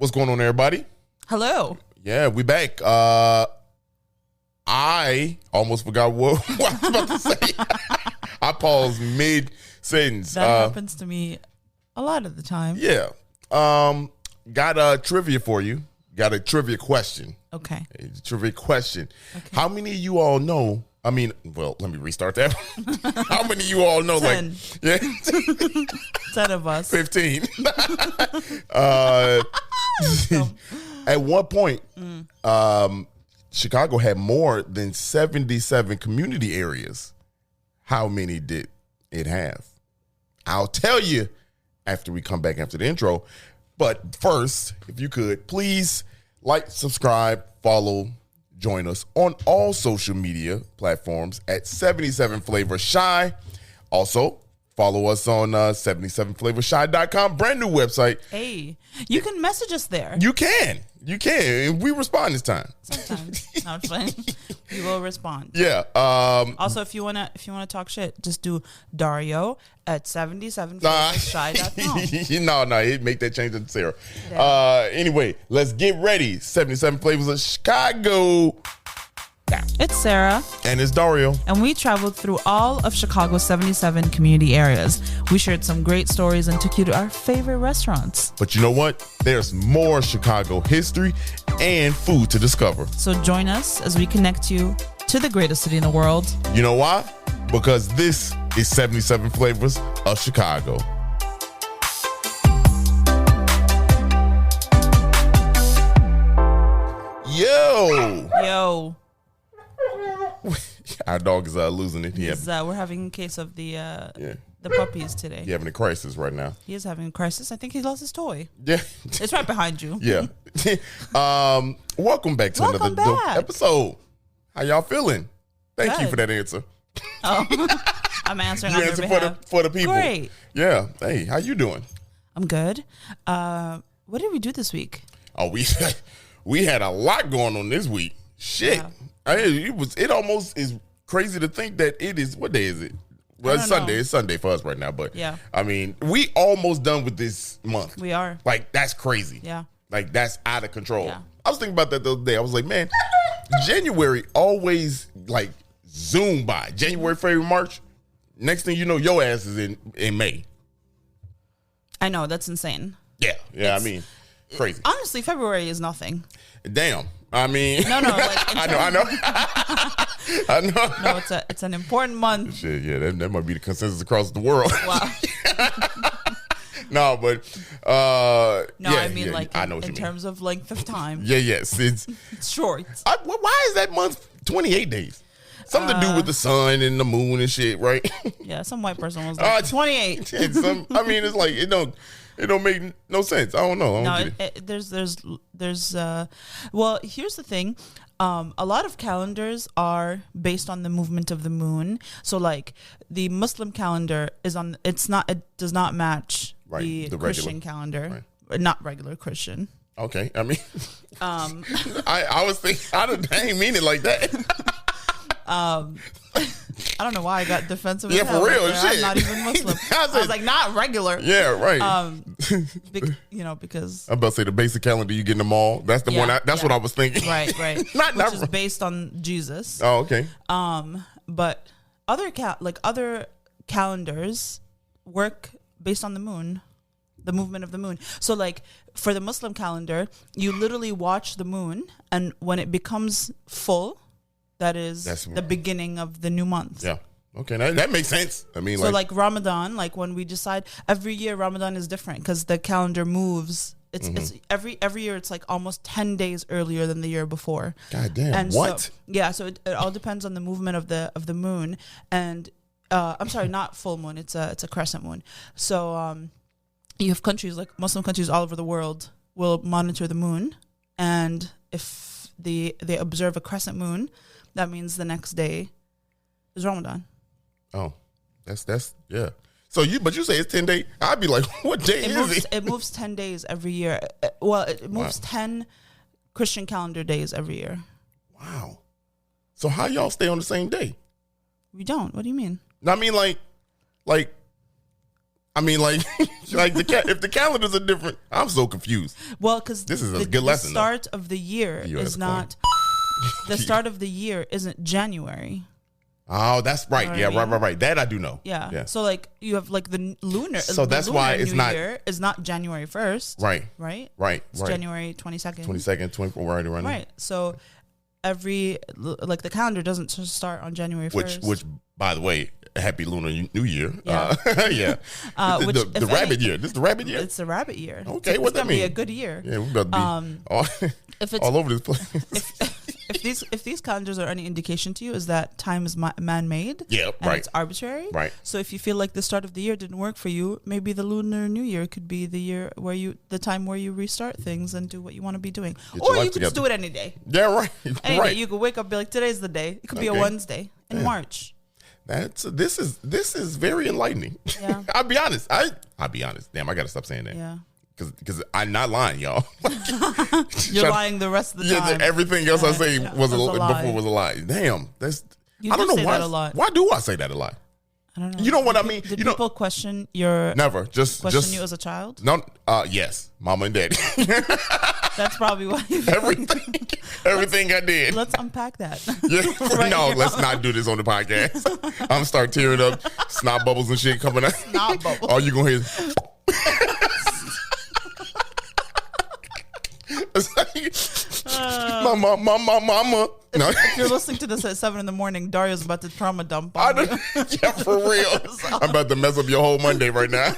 What's going on, everybody? Hello. Yeah, we back. I almost forgot what I was about to say. I paused mid-sentence. That happens to me a lot of the time. Yeah. Got a trivia for you. Got a trivia question. Okay. A trivia question. Okay. How many of you all know? Let me restart that. How many of you all know? 10. 10 of us. 15. At one point, Chicago had more than 77 community areas. How many did it have? I'll tell you after we come back after the intro. But first, if you could, please like, subscribe, follow, join us on all social media platforms at 77 Flavor Shy. Also, follow us on 77flavorshy.com, brand new website. Hey, you can message us there. You can. We respond this time. Sometimes. No, it's fine. We will respond. Yeah. Also, if you wanna talk shit, just do Dario at 77flavorshy.com. No, make that change to Sarah. Yeah. Anyway, let's get ready. 77 Flavors of Chicago. It's Sarah. And it's Dario. And we traveled through all of Chicago's 77 community areas. We shared some great stories and took you to our favorite restaurants. But you know what? There's more Chicago history and food to discover. So join us as we connect you to the greatest city in the world. You know why? Because this is 77 Flavors of Chicago. Yo. Our dog is losing it. We're having a case of the puppies today. He's having a crisis right now. He is having a crisis. I think he lost his toy. Yeah. It's right behind you. Yeah. Welcome back to another dope episode. How y'all feeling? Thank you for that answer. Oh, I'm answering on your behalf. for the people. Great. Yeah. Hey, how you doing? I'm good. What did we do this week? Oh, we had a lot going on this week. Shit. Yeah. It almost is crazy to think that it is. What day is it? Well, it's Sunday. It's Sunday for us right now. But yeah, I mean, we almost done with this month. We are. Like, that's crazy. Yeah. Like, that's out of control. Yeah. I was thinking about that the other day. I was like, man, January always like zoom by. January, February, March. Next thing you know, your ass is in May. I know, that's insane. Yeah. I mean, crazy. Honestly, February is nothing. Damn. I mean, no. Like, I know. No, it's an important month. Shit, yeah, that might be the consensus across the world. Wow. No, but I mean, in terms of length of time. Yes, it's short. Why is that month 28 days? Something to do with the sun and the moon and shit, right? Yeah, some white person was like 28. I mean, it's like it don't make no sense. I don't know. Well, here's the thing. A lot of calendars are based on the movement of the moon. So like the Muslim calendar it does not match the Christian calendar. Right. Not regular Christian. Okay. I mean, I was thinking, I didn't mean it like that. I don't know why I got defensive. Yeah, for real. Shit. I'm not even Muslim. I was like, not regular. Yeah, right. Because I'm about to say the basic calendar you get in the mall. That's the one. That's what I was thinking. Right. Which is based on Jesus. Oh, okay. But other calendars work based on the moon, the movement of the moon. So like for the Muslim calendar, you literally watch the moon, and when it becomes full, that's the beginning of the new month. Yeah. Okay, that makes sense. I mean, so like Ramadan, like when we decide every year Ramadan is different because the calendar moves. It's every year it's like almost 10 days earlier than the year before. God damn. And what? So it all depends on the movement of the moon. And I'm sorry, not full moon. It's a crescent moon. So you have countries like Muslim countries all over the world will monitor the moon, and if they observe a crescent moon, that means the next day is Ramadan. Oh, that's yeah. So you say it's 10 days. I'd be like, what day is it? It moves 10 days every year. Well, it moves 10 Christian calendar days every year. Wow. So how y'all stay on the same day? We don't. What do you mean? I mean, like I mean, like, if the calendars are different, I'm so confused. Well, because this is a good lesson. The start of the year is not. The start of the year isn't January. Oh, that's right. Yeah, right. That I do know. Yeah. So like you have like the lunar. So that's why it's not. Year is not January 1st. Right. Right. It's January 22nd. 24. Right. Right. So every like the calendar doesn't start on January 1st. Which by the way, happy Lunar New Year. Yeah. Yeah. The rabbit year. This is the rabbit year. It's the rabbit year. Okay, what that mean? It's gonna be a good year. Yeah, we about to be all over this place. If these calendars are any indication to you, is that time is man-made. Yeah, and right. It's arbitrary. Right. So if you feel like the start of the year didn't work for you, maybe the Lunar New Year could be the time where you restart things and do what you want to be doing. Or you could just do it any day. Yeah, right. Any day. You could wake up and be like, today's the day. It could be a Wednesday in March. This is very enlightening. Yeah. I'll be honest. I'll be honest. Damn, I gotta stop saying that. Yeah. Because I'm not lying, y'all. You're lying the rest of the time. Yeah, everything else I say was a lie. Damn, I don't know why. That a lot. Why do I say that a lot? I don't know. You know what I mean? Did people question your never question you as a child? No. Yes, mama and daddy. That's probably why. Everything I did. Let's unpack that. Yeah. No, let's not do this on the podcast. I'm gonna start tearing up, snot bubbles and shit coming out. Snot bubbles. All you gonna hear is my mama. No. If you're listening to this at 7 a.m, Dario's about to trauma dump on you. Yeah, for real. I'm about to mess up your whole Monday right now.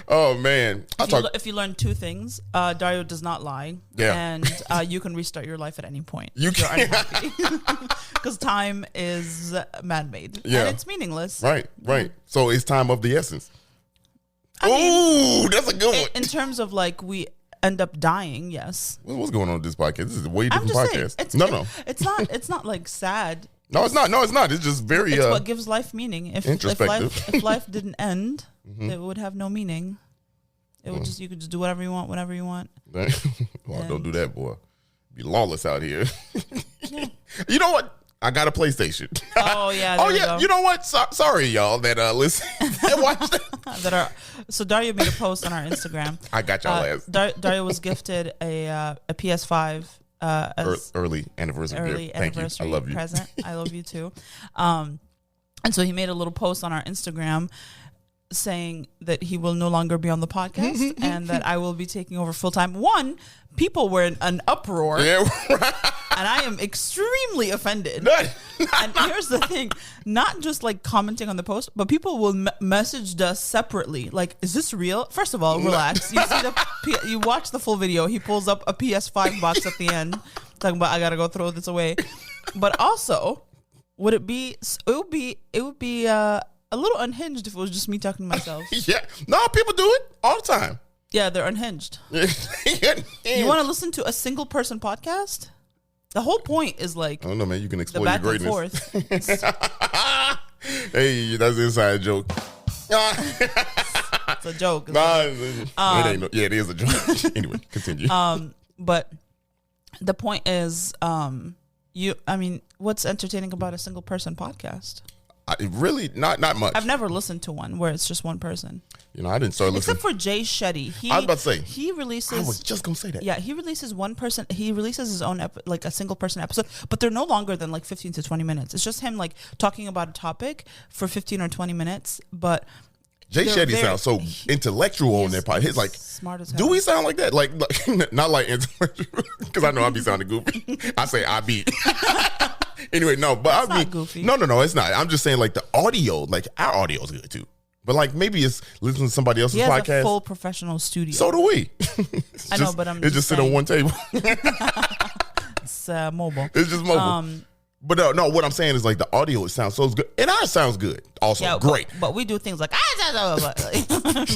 Oh man! If you learn two things, Dario does not lie, and you can restart your life at any point. You're unhappy because time is man-made, and it's meaningless. Right. So it's time of the essence. Ooh, that's a good one. In terms of like we end up dying, yes. What's going on with this podcast? This is a way different podcast. No. It's not like sad. No, it's not. It's just very. It's what gives life meaning. If life didn't end, it would have no meaning. It would you could just do whatever you want, whenever you want. Don't do that, boy. Be lawless out here. Yeah. You know what? I got a PlayStation. Oh yeah. Oh yeah. You know what? Sorry, y'all that listen and watch that. So Dario made a post on our Instagram. I got y'all ass. Dario was gifted a PS5. Early anniversary. Thank you. I love you. Present. I love you too. And so he made a little post on our Instagram saying that he will no longer be on the podcast and that I will be taking over full time. People were in an uproar. Yeah. And I am extremely offended. And here's the thing, not just like commenting on the post, but people will message us separately. Like, is this real? First of all, relax. You see you watch the full video. He pulls up a PS5 box at the end, talking about I gotta go throw this away. But also, it would be a little unhinged if it was just me talking to myself. Yeah, no, people do it all the time. Yeah, they're unhinged. You want to listen to a single person podcast? The whole point is like, I don't know, man. You can exploit your greatness. Hey, that's an inside joke. It's a joke. It ain't. It is a joke. Anyway, continue. But the point is, what's entertaining about a single person podcast? Really, not much. I've never listened to one where it's just one person. I didn't start listening. Except for Jay Shetty. I was about to say. He releases. I was just going to say that. Yeah, he releases one person. He releases his own, a single person episode, but they're no longer than like 15 to 20 minutes. It's just him like talking about a topic for 15 or 20 minutes. But Jay Shetty sounds so intellectual on their podcast. He's like, smart as hell. Do we sound like that? Like not like intellectual, because I know I be sounding goofy. I say I be. Anyway, no, but it's not goofy. No, it's not. I'm just saying like the audio, like our audio is good too. But like maybe it's listening to somebody else's podcast. He has a full professional studio. So do we. I know, but it just sit on one table. It's mobile. It's just mobile. But no, what I'm saying is like the audio, it sounds so good. And ours sounds good. Also, great. But we do things like,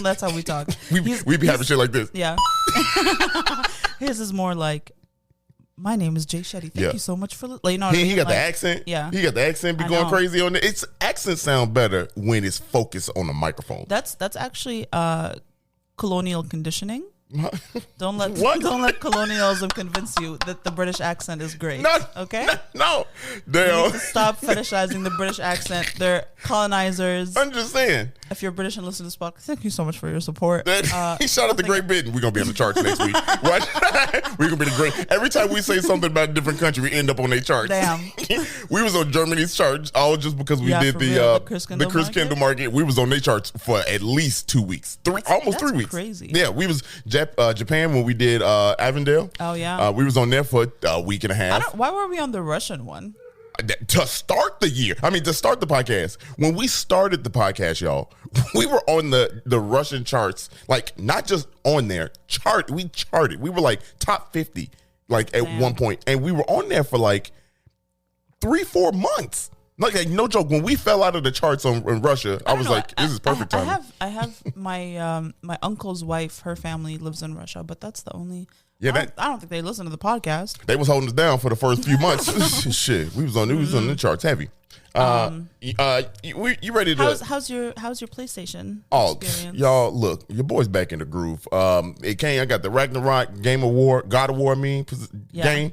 that's how we talk. We be having shit like this. Yeah. His is more like, my name is Jay Shetty. Thank you so much for he got the accent. Yeah. He got the accent be going crazy on it. Its accents sound better when it's focused on the microphone. That's actually colonial conditioning. Don't let What? don't let colonialism convince you that the British accent is great. No, Okay? no. You Damn. need to stop fetishizing the British accent. They're colonizers. I'm just saying. If you're British and listen to this podcast, thank you so much for your support. He shot out the Great Britain. We're gonna be on the charts next week. What? We're gonna be the great. Every time we say something about a different country, we end up on their charts. Damn. We was on Germany's charts all just because we Yeah, did for the real, the Chris Kendall market. We was on their charts for at least 2 weeks, almost 3 weeks. Crazy. Yeah, we was Japan when we did Avondale. Oh, yeah. We was on there for a week and a half. Why were we on the Russian one? To start the year. I mean, to start the podcast. When we started the podcast, y'all, we were on the Russian charts, like not just on there, we charted. We were like top 50, like at one point. And we were on there for like 3-4 months. Like no joke. When we fell out of the charts in Russia, I was like, this is perfect time. I have my my uncle's wife, her family lives in Russia, but that's the only Yeah, I don't think they listen to the podcast. They was holding us down for the first few months. Shit, we was on the charts heavy. You ready to? How's your PlayStation experience? Y'all, look, your boy's back in the groove. It came. I got the Ragnarok God of War game,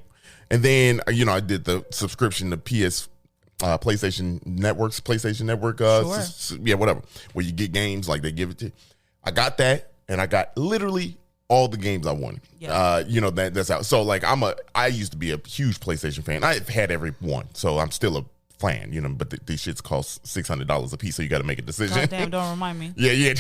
and then I did the subscription to PlayStation Network. Sure. Whatever. Where you get games like they give it to you. I got that, and I got literally all the games I wanted. Yeah. That's out. So like I used to be a huge PlayStation fan. I've had every one, so I'm still a fan, but these shits cost $600 a piece, so you got to make a decision. God damn, don't remind me. Yeah.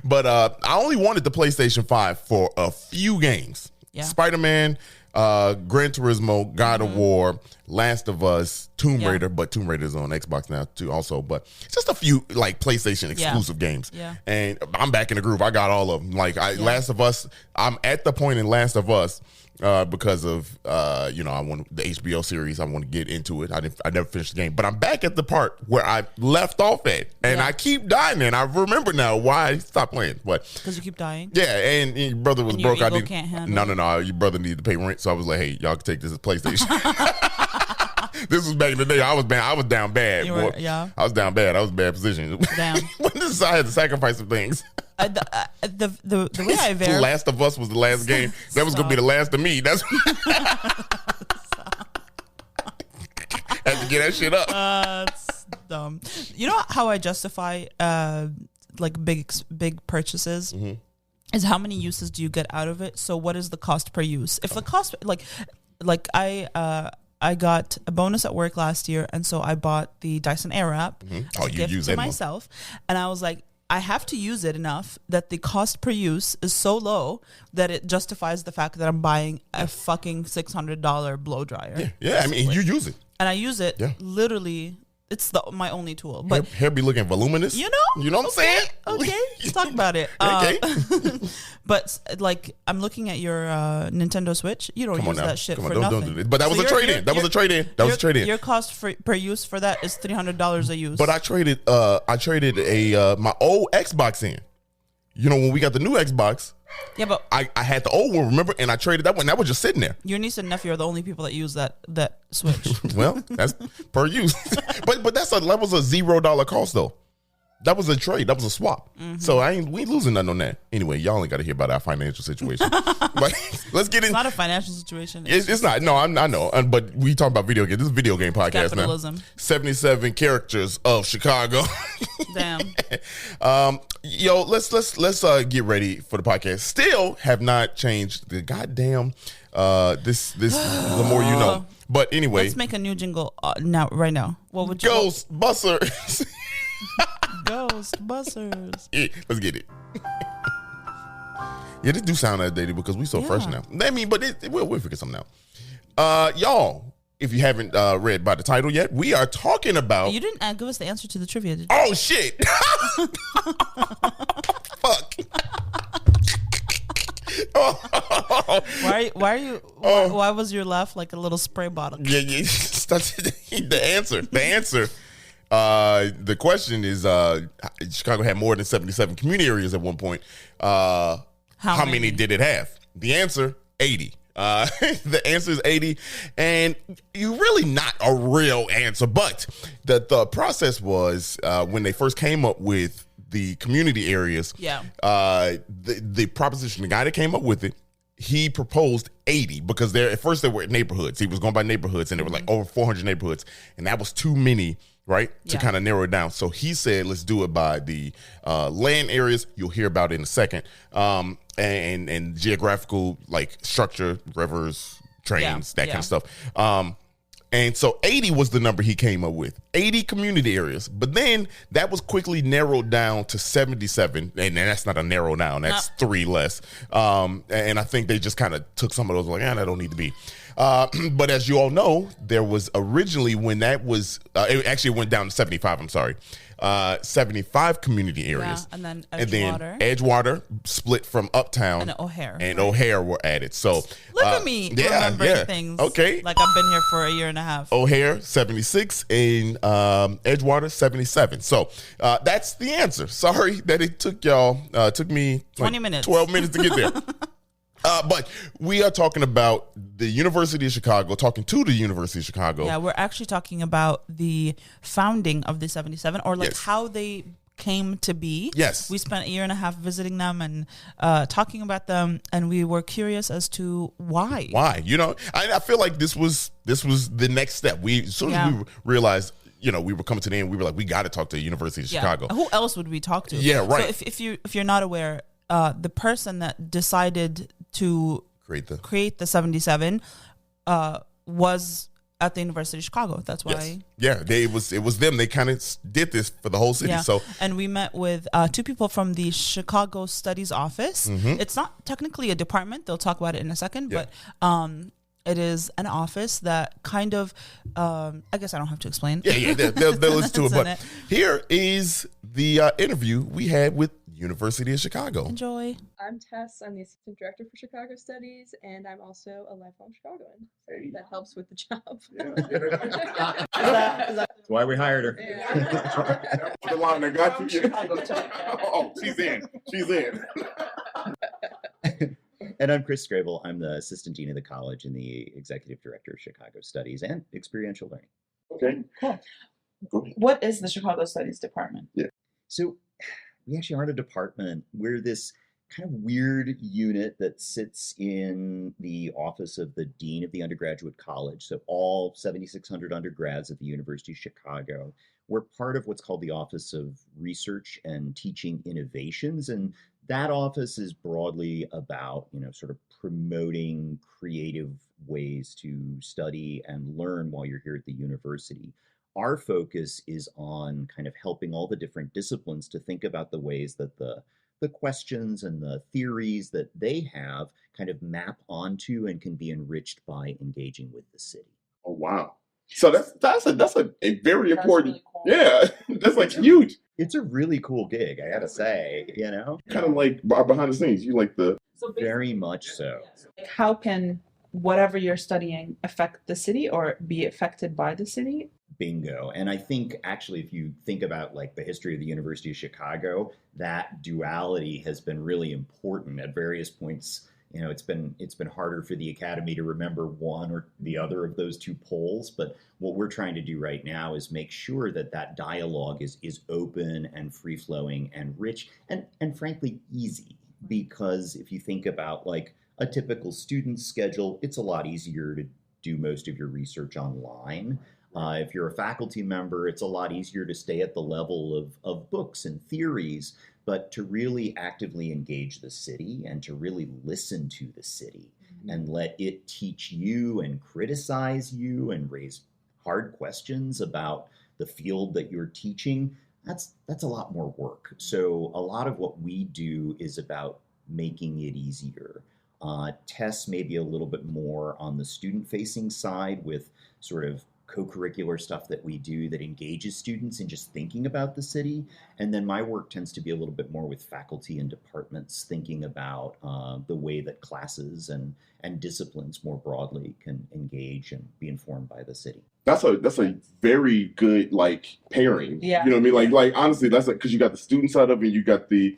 but I only wanted the PlayStation 5 for a few games. Yeah. Spider-Man, Gran Turismo, God of War, Last of Us, Tomb Raider, but Tomb Raider's on Xbox now too also, but just a few like PlayStation exclusive games. Yeah. And I'm back in the groove. I got all of them. Like Last of Us, I'm at the point in Last of Us because of I want the HBO series. I want to get into it. I never finished the game, but I'm back at the part where I left off at, and I keep dying. And I remember now why I stopped playing. What? Because you keep dying. Yeah, and your brother was broke. Your ego can't handle it. No. Your brother needed to pay rent, so I was like, hey, y'all can take this as PlayStation. This was back in the day. I was down bad. I was down bad. I was in a bad position. Damn. I had to sacrifice some things. The way I verify. Last of Us was the last game. That was gonna be the last of me. That's had to get that shit up. That's dumb. You know how I justify like big purchases? Mm-hmm. Is how many uses do you get out of it? So what is the cost per use? If the cost like I got a bonus at work last year, and so I bought the Dyson Airwrap as a gift to myself, and I was like, I have to use it enough that the cost per use is so low that it justifies the fact that I'm buying a fucking $600 blow dryer. Yeah. I mean, you use it, and I use it literally. It's my only tool. But hair be looking voluminous. You know what I'm saying? Okay, let's talk about it. Okay. But like, I'm looking at your Nintendo Switch. You don't use that shit for nothing. Don't do that. But that was a trade-in. That was a trade-in. Your cost per use for that is $300 a use. But I traded my old Xbox in. When we got the new Xbox. Yeah, but I had the old one, remember, and I traded that one. That was just sitting there. Your niece and nephew are the only people that use that Switch. Well, that's per use, but that was a $0 cost though. That was a trade. That was a swap. Mm-hmm. So we ain't losing nothing on that. Anyway, y'all ain't got to hear about our financial situation. But let's get in. It's not a financial situation. It's not. No, I know. But we talk about video games. This is a video game podcast Capitalism. Now. 77 characters of Chicago. Damn. Let's get ready for the podcast. Still have not changed the goddamn this the more you know. But anyway, let's make a new jingle right now. What would you Ghostbusters? Ghostbusters. Yeah, let's get it. Yeah, this do sound outdated because we so fresh now. I mean, but we'll figure something out. Y'all, if you haven't read by the title yet, we are talking about. You didn't give us the answer to the trivia, did you? Oh shit! Fuck. Why was your laugh like a little spray bottle? Yeah. The answer. The question is, Chicago had more than 77 community areas at one point. How many did it have? The answer, 80. The answer is 80, and you really not a real answer. But the process was when they first came up with the community areas. Yeah. The proposition, the guy that came up with it, he proposed 80 because at first they were neighborhoods. He was going by neighborhoods, and there were like over 400 neighborhoods, and that was too many, right, to kind of narrow it down. So he said, let's do it by the land areas. You'll hear about it in a second, and geographical like structure, rivers, trains, that kind of stuff. And so 80 was the number he came up with, 80 community areas. But then that was quickly narrowed down to 77. And that's not a narrow down. That's 3 less. And I think they just kind of took some of those like, that don't need to be. But as you all know, there was originally when that was, it actually went down to 75, I'm sorry. 75 community areas. Yeah, and then Edgewater split from Uptown. And O'Hare. And O'Hare were added. So look at me remembering things. Okay. Like I've been here for a year and a half. O'Hare, 76, and Edgewater, 77. So that's the answer. Sorry that it took took me 20 minutes. 12 minutes to get there. But we are talking about the University of Chicago, talking to the University of Chicago. Yeah, we're actually talking about the founding of the 77, or like how they came to be. Yes. We spent a year and a half visiting them and talking about them, and we were curious as to why. Why? I feel like this was the next step. As soon as we realized, we were coming to the end, we were like, we got to talk to the University of Chicago. Who else would we talk to? Yeah, right. So if you're not aware, the person that decided to create the 77 was at the University of Chicago. That's why. Yes. Yeah, it was them. They kind of did this for the whole city. Yeah. So, and we met with 2 people from the Chicago Studies Office. Mm-hmm. It's not technically a department. They'll talk about it in a second, but it is an office that kind of, I guess I don't have to explain. Yeah, they'll listen to it. But here is the interview we had with University of Chicago. Enjoy. I'm Tess. I'm the assistant director for Chicago Studies, and I'm also a lifelong Chicagoan. So that helps with the job. That's why we hired her. Yeah. The line that got you. Oh, she's in. And I'm Chris Scrable. I'm the assistant dean of the college and the executive director of Chicago Studies and Experiential Learning. Okay. Cool. Go ahead. What is the Chicago Studies Department? Yeah. So we actually aren't a department. We're this kind of weird unit that sits in the office of the dean of the undergraduate college. So all 7,600 undergrads at the University of Chicago. We're part of what's called the Office of Research and Teaching Innovations. And that office is broadly about, sort of promoting creative ways to study and learn while you're here at the university. Our focus is on kind of helping all the different disciplines to think about the ways that the questions and the theories that they have kind of map onto and can be enriched by engaging with the city. Oh, wow. So that's a very important, really cool. Yeah, that's like huge. It's a really cool gig, I gotta say, Kind of like behind the scenes, you like the... Very much so. How can whatever you're studying affect the city or be affected by the city? Bingo. And I think actually, if you think about like the history of the University of Chicago, that duality has been really important at various points. It's been harder for the academy to remember one or the other of those 2 poles. But what we're trying to do right now is make sure that dialogue is open and free flowing and rich and frankly easy. Because if you think about like a typical student schedule, it's a lot easier to do most of your research online. If you're a faculty member, it's a lot easier to stay at the level of books and theories, but to really actively engage the city and to really listen to the city and let it teach you and criticize you and raise hard questions about the field that you're teaching, that's a lot more work. So a lot of what we do is about making it easier. Tess may be a little bit more on the student-facing side with sort of co-curricular stuff that we do that engages students in just thinking about the city. And then my work tends to be a little bit more with faculty and departments thinking about the way that classes and disciplines more broadly can engage and be informed by the city. That's a very good pairing. Yeah. You know what I mean? Like honestly, that's because you got the student side of it, and you got the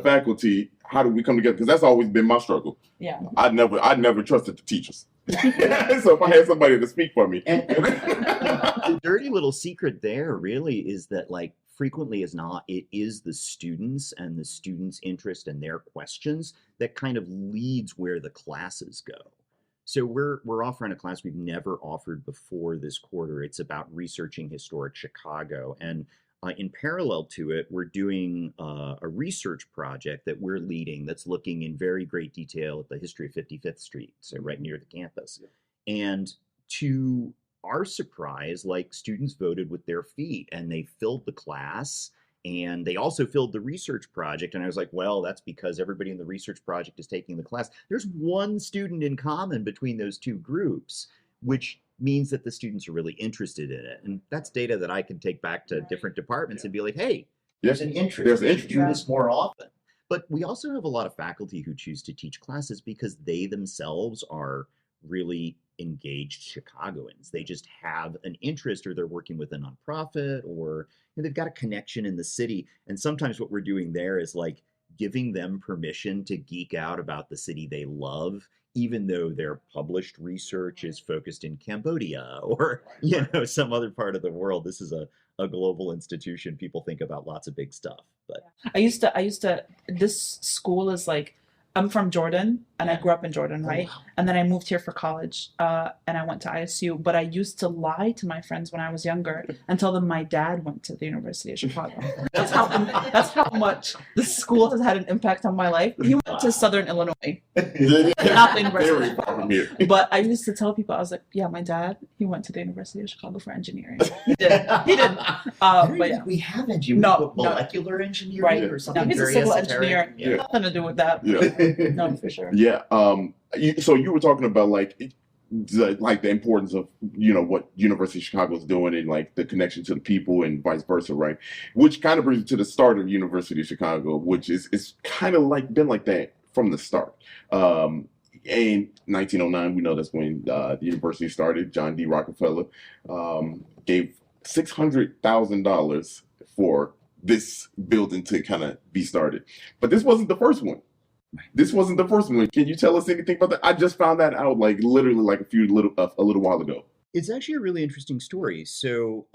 faculty. How do we come together? Because that's always been my struggle. Yeah. I never trusted the teachers. So if I had somebody to speak for me. And the dirty little secret there really is that frequently as not, it is the students and the students' interest and their questions that kind of leads where the classes go. So we're offering a class we've never offered before this quarter. It's about researching historic Chicago. And in parallel to it, we're doing a research project that we're leading that's looking in very great detail at the history of 55th Street, so right near the campus. And to our surprise, like, students voted with their feet and they filled the class, and they also filled the research project. And I was like, well, that's because everybody in the research project is taking the class. There's one student in common between those two groups, which means that the students are really interested in it. And that's data that I can take back to different departments and be like, hey, there's an interest. There's an We should interest. do this more often. But we also have a lot of faculty who choose to teach classes because they themselves are really engaged Chicagoans. They just have an interest, or they're working with a nonprofit, or they've got a connection in the city. And sometimes what we're doing there is like giving them permission to geek out about the city they love, even though their published research is focused in Cambodia or some other part of the world. This is a global institution. People think about lots of big stuff. But I used to, this school is like, I'm from Jordan and I grew up in Jordan, right? And then I moved here for college and I went to ISU. But I used to lie to my friends when I was younger and tell them my dad went to the University of Chicago. That's how much the school has had an impact on my life. He went to Southern Illinois, not the University of Very far Chicago. from here. But I used to tell people, I was like, yeah, my dad, he went to the University of Chicago for engineering. He did. But yeah. we have engineering, No, molecular engineering Right. or No, something he's a very civil esoteric. engineer. Yeah. Nothing to do with that. Yeah. No, for sure. Yeah. So you were talking about the importance of what University of Chicago is doing and like the connection to the people and vice versa, right? Which kind of brings me to the start of University of Chicago, which is kind of like been like that from the start. In 1909, we know that's when the university started. John D. Rockefeller gave $600,000 for this building to kind of be started, but this wasn't the first one. This wasn't the first one. Can you tell us anything about that? I just found that out like literally like a little while ago. It's actually a really interesting story. So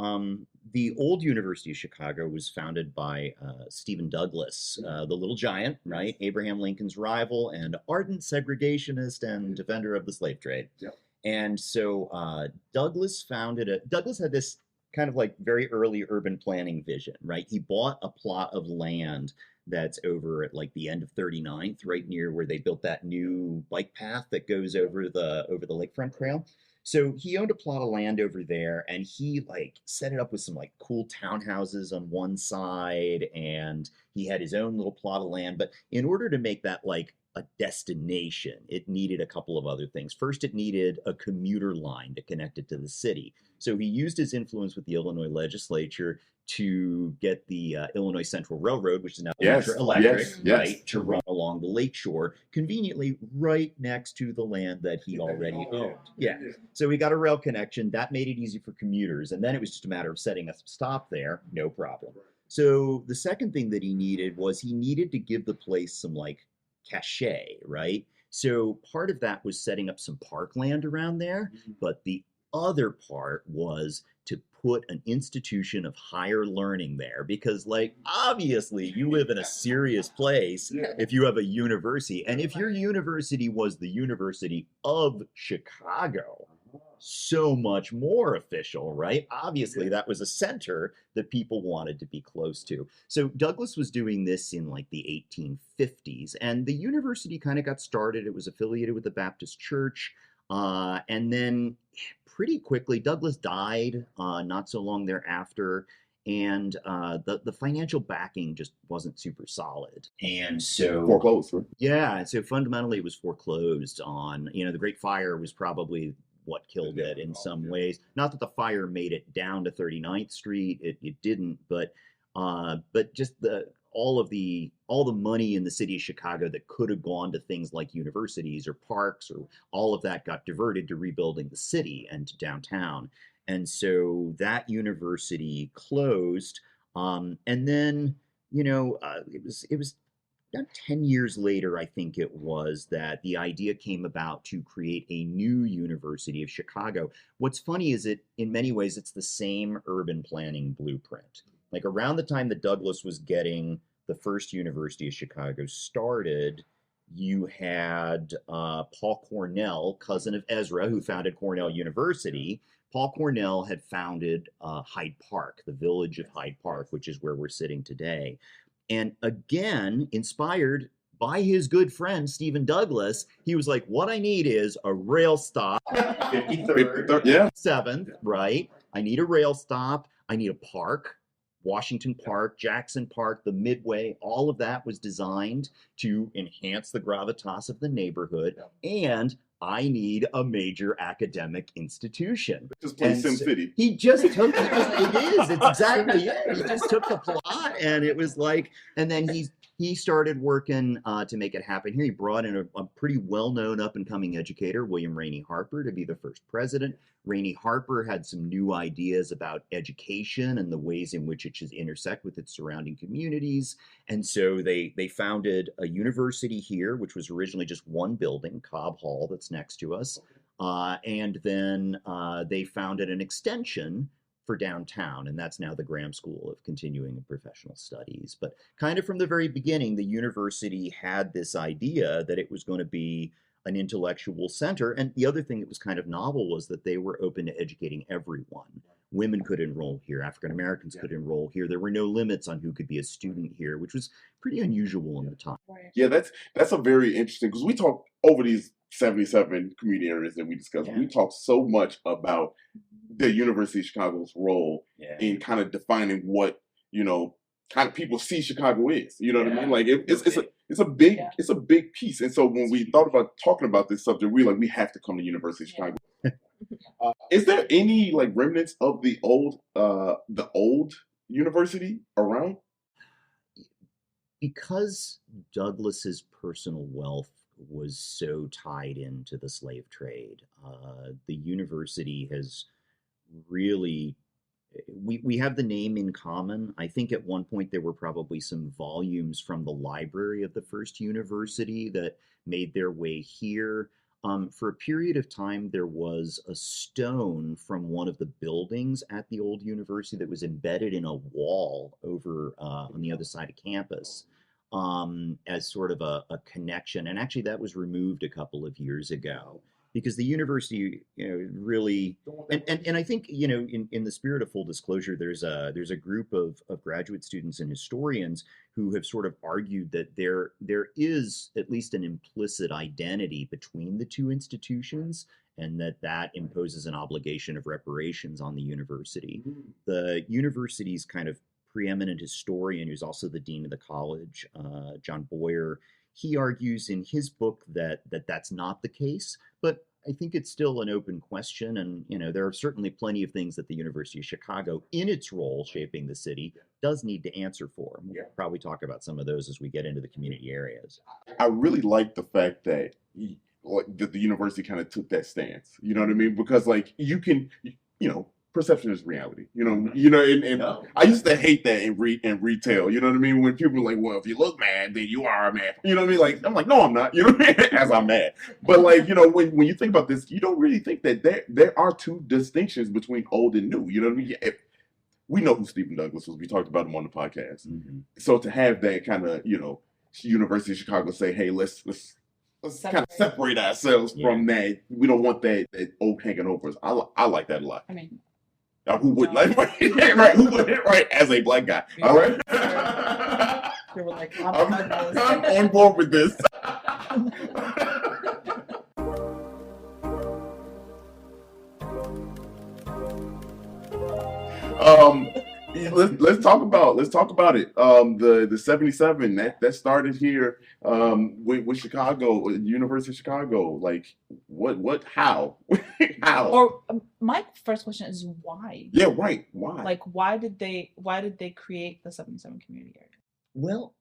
the old University of Chicago was founded by Stephen Douglas, the Little Giant, right? Abraham Lincoln's rival and ardent segregationist and defender of the slave trade. Yep. And so Douglas founded it. Douglas had this kind of like very early urban planning vision, right? He bought a plot of land that's over at like the end of 39th, right near where they built that new bike path that goes over the lakefront trail. So he owned a plot of land over there, and he like set it up with some like cool townhouses on one side, and he had his own little plot of land. But in order to make that like a destination, it needed a couple of other things. First, it needed a commuter line to connect it to the city. So he used his influence with the Illinois legislature to get the Illinois Central Railroad, which is now electric, right, to run along the lakeshore, conveniently right next to the land that he already owned. Yeah. So we got a rail connection. That made it easy for commuters. And then it was just a matter of setting a stop there. No problem. So the second thing that he needed was he needed to give the place some like cachet, right? So part of that was setting up some parkland around there, but the other part was to put an institution of higher learning there, because like obviously you live in a serious place if you have a university, and if your university was the University of Chicago, so much more official, right? Obviously that was a center that people wanted to be close to. So Douglas was doing this in like the 1850s, and the university kind of got started. It was affiliated with the Baptist Church. And then pretty quickly, Douglas died not so long thereafter, and the financial backing just wasn't super solid. And so Foreclosed, right? yeah, and so fundamentally it was foreclosed on. The Great Fire was probably what killed it in some ways. Not that the fire made it down to 39th Street, it didn't, but just all the money in the city of Chicago that could have gone to things like universities or parks or all of that got diverted to rebuilding the city and to downtown. And so that university closed. And then, it was about 10 years later, I think it was, that the idea came about to create a new University of Chicago. What's funny is in many ways, it's the same urban planning blueprint. like around the time that Douglas was getting the first University of Chicago started, you had Paul Cornell, cousin of Ezra, who founded Cornell University. Paul Cornell had founded Hyde Park, the village of Hyde Park, which is where we're sitting today. And again, inspired by his good friend, Stephen Douglas, he was like, what I need is a rail stop, 53rd, Yeah. 7th, right? I need a rail stop. I need a park. Washington Park, Jackson Park, the Midway, all of that was designed to enhance the gravitas of the neighborhood. And I need a major academic institution. Just play And Sim so City. he just took it's exactly it. He just took the plot, and it was like, and then he started working to make it happen here. He brought in a pretty well-known up-and-coming educator, William Rainey Harper, to be the first president. Rainey Harper had some new ideas about education and the ways in which it should intersect with its surrounding communities. And so they founded a university here, which was originally just one building, Cobb Hall, that's next to us. And then they founded an extension for downtown, and that's now the Graham School of Continuing and Professional Studies. But kind of from the very beginning, the university had this idea that it was going to be an intellectual center. And the other thing that was kind of novel was that they were open to educating everyone. Women could enroll here, African Americans could enroll here. There were no limits on who could be a student here, which was pretty unusual in the time. Yeah, that's a very interesting, because we talk over these 77 community areas that we discussed. Yeah. We talk so much about the University of Chicago's role Yeah. in kind of defining what, kind of people see Chicago is. You know what I mean? Like it's a big piece. And so when we thought about talking about this subject, we have to come to University of Chicago. Is there any like remnants of the old university around? Because Douglas's personal wealth was so tied into the slave trade, the university has really, we have the name in common. I think at one point there were probably some volumes from the library of the first university that made their way here. For a period of time, there was a stone from one of the buildings at the old university that was embedded in a wall over on the other side of campus as sort of a connection. And actually, that was removed a couple of years ago because the university, really, and I think, in the spirit of full disclosure, there's a group of graduate students and historians who have sort of argued that there is at least an implicit identity between the two institutions, and that imposes an obligation of reparations on the university. The university's kind of preeminent historian, who's also the dean of the college, John Boyer, he argues in his book that that's not the case, but I think it's still an open question. And, there are certainly plenty of things that the University of Chicago, in its role shaping the city, does need to answer for. And we'll probably talk about some of those as we get into the community areas. I really like the fact that the university kind of took that stance. You know what I mean? Because you can, perception is reality. And I used to hate that in retail. You know what I mean? When people are like, well, if you look mad, then you are mad. You know what I mean? Like, I'm like, no, I'm not. You know what I mean? As I'm mad. But when you think about this, you don't really think that there are two distinctions between old and new. You know what I mean? We know who Stephen Douglas was. We talked about him on the podcast. Mm-hmm. So to have that kind of, University of Chicago say, hey, let's kind of separate ourselves from that. We don't want that old hanging over us. I like that a lot. I mean, who wouldn't like right? Who wouldn't, right? As a black guy, all right. they were like, I'm on board with this. Let's talk about it. The 77 that started here with Chicago, University of Chicago. Like how Or my first question is why? Yeah, right. Why? Like why did they create the 77 community area? Well,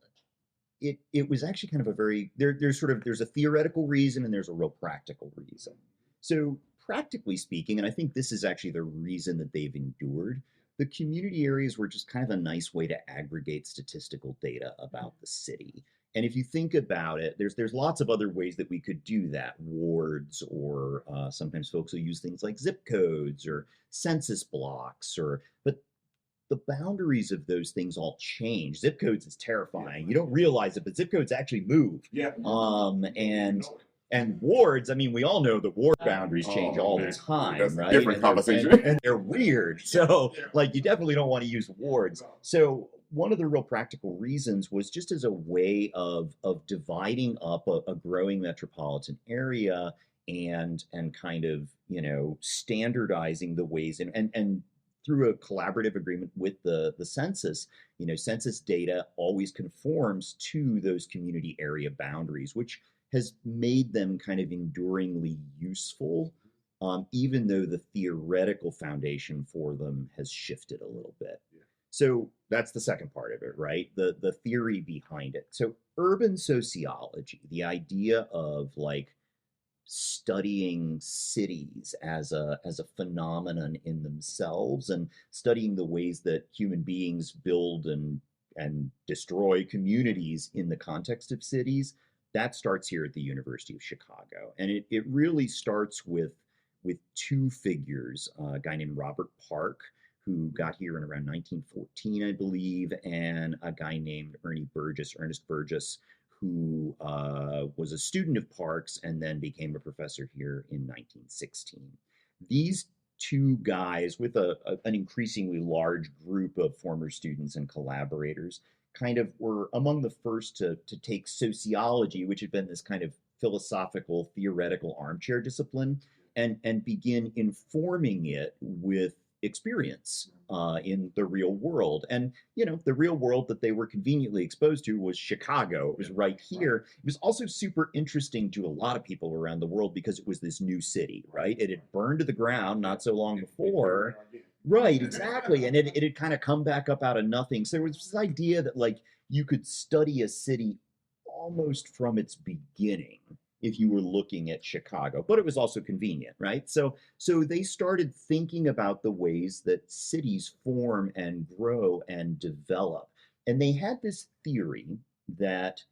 it was actually kind of a very there's a theoretical reason and there's a real practical reason. So practically speaking, and I think this is actually the reason that they've endured, the community areas were just kind of a nice way to aggregate statistical data about the city. And if you think about it, there's lots of other ways that we could do that. Wards, or sometimes folks will use things like zip codes or census blocks, but the boundaries of those things all change. Zip codes is terrifying. You don't realize it, but zip codes actually move. Yeah. And wards, I mean, we all know that ward boundaries change all the man. time, That's a right? different And they're- conversation. and they're weird. So, like, you definitely don't want to use wards. So, one of the real practical reasons was just as a way of dividing up a growing metropolitan area and kind of, you know, standardizing the ways and through a collaborative agreement with the census, you know, census data always conforms to those community area boundaries, which has made them kind of enduringly useful, even though the theoretical foundation for them has shifted a little bit. So that's the second part of it, right? The theory behind it. So urban sociology, the idea of like studying cities as a phenomenon in themselves and studying the ways that human beings build and destroy communities in the context of cities, that starts here at the University of Chicago. And it really starts with two figures, a guy named Robert Park, who got here in around 1914, I believe, and a guy named Ernest Burgess, who was a student of Park's and then became a professor here in 1916. These two guys, with an increasingly large group of former students and collaborators, kind of were among the first to take sociology, which had been this kind of philosophical, theoretical armchair discipline, and begin informing it with experience in the real world. And, you know, the real world that they were conveniently exposed to was Chicago. It was right here. It was also super interesting to a lot of people around the world because it was this new city, right? It had burned to the ground not so long before. Right, exactly. And it had kind of come back up out of nothing. So there was this idea that like you could study a city almost from its beginning if you were looking at Chicago, but it was also convenient, right? So they started thinking about the ways that cities form and grow and develop. And they had this theory that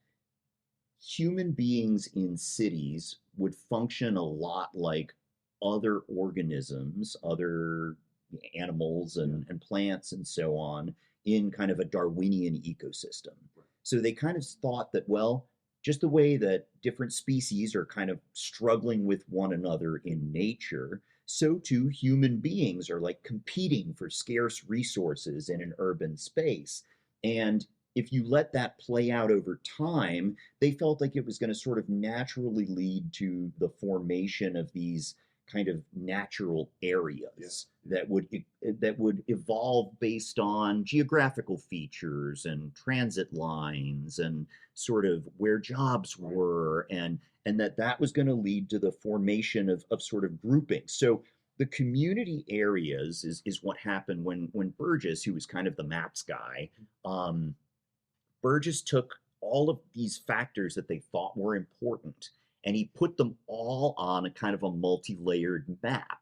human beings in cities would function a lot like other organisms, other animals and plants and so on in kind of a Darwinian ecosystem. So they kind of thought that, well, just the way that different species are kind of struggling with one another in nature, so too human beings are like competing for scarce resources in an urban space. And if you let that play out over time, they felt like it was going to sort of naturally lead to the formation of these kind of natural areas that would evolve based on geographical features and transit lines and sort of where jobs were, and that was going to lead to the formation of sort of groupings. So the community areas is what happened when Burgess, who was kind of the maps guy, Burgess took all of these factors that they thought were important and he put them all on a kind of a multi-layered map.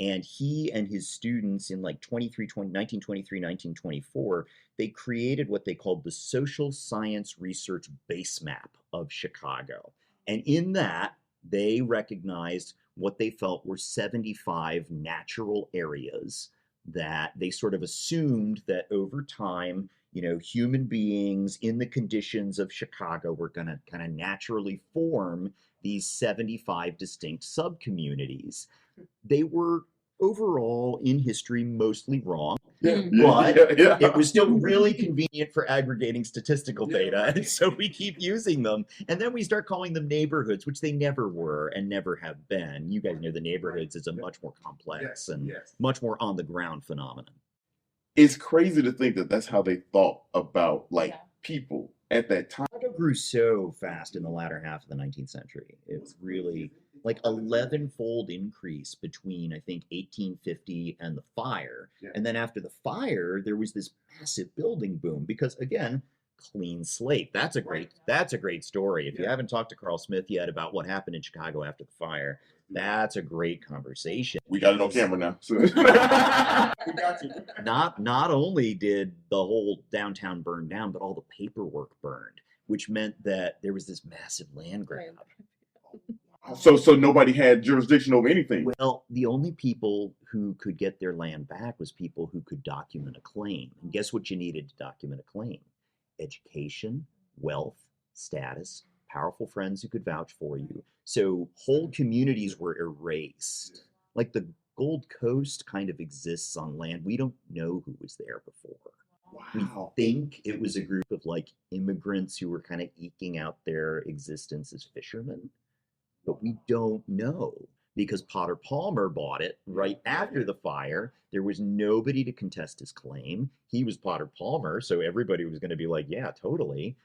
And he and his students in like 1923, 1924, they created what they called the Social Science Research Base Map of Chicago. And in that, they recognized what they felt were 75 natural areas that they sort of assumed that over time, you know, human beings in the conditions of Chicago were going to kind of naturally form these 75 distinct subcommunities. They were overall in history mostly wrong, but it was still really convenient for aggregating statistical data. And so we keep using them. And then we start calling them neighborhoods, which they never were and never have been. You guys know the neighborhoods is a much more complex and much more on the ground phenomenon. It's crazy to think that that's how they thought about like people at that time. Chicago grew so fast in the latter half of the 19th century. It was really like 11-fold increase between, I think, 1850 and the fire. And then after the fire, there was this massive building boom because, again, clean slate. That's a great story. If you haven't talked to Carl Smith yet about what happened in Chicago after the fire, that's a great conversation. We got it on camera now. So. Not only did the whole downtown burn down, but all the paperwork burned, which meant that there was this massive land grab. So nobody had jurisdiction over anything. Well, the only people who could get their land back was people who could document a claim. And guess what you needed to document a claim? Education, wealth, status, powerful friends who could vouch for you. So whole communities were erased. Like the Gold Coast kind of exists on land. We don't know who was there before. Wow. We think it was a group of like immigrants who were kind of eking out their existence as fishermen, but we don't know because Potter Palmer bought it right after the fire. There was nobody to contest his claim. He was Potter Palmer, so everybody was going to be like, yeah, totally.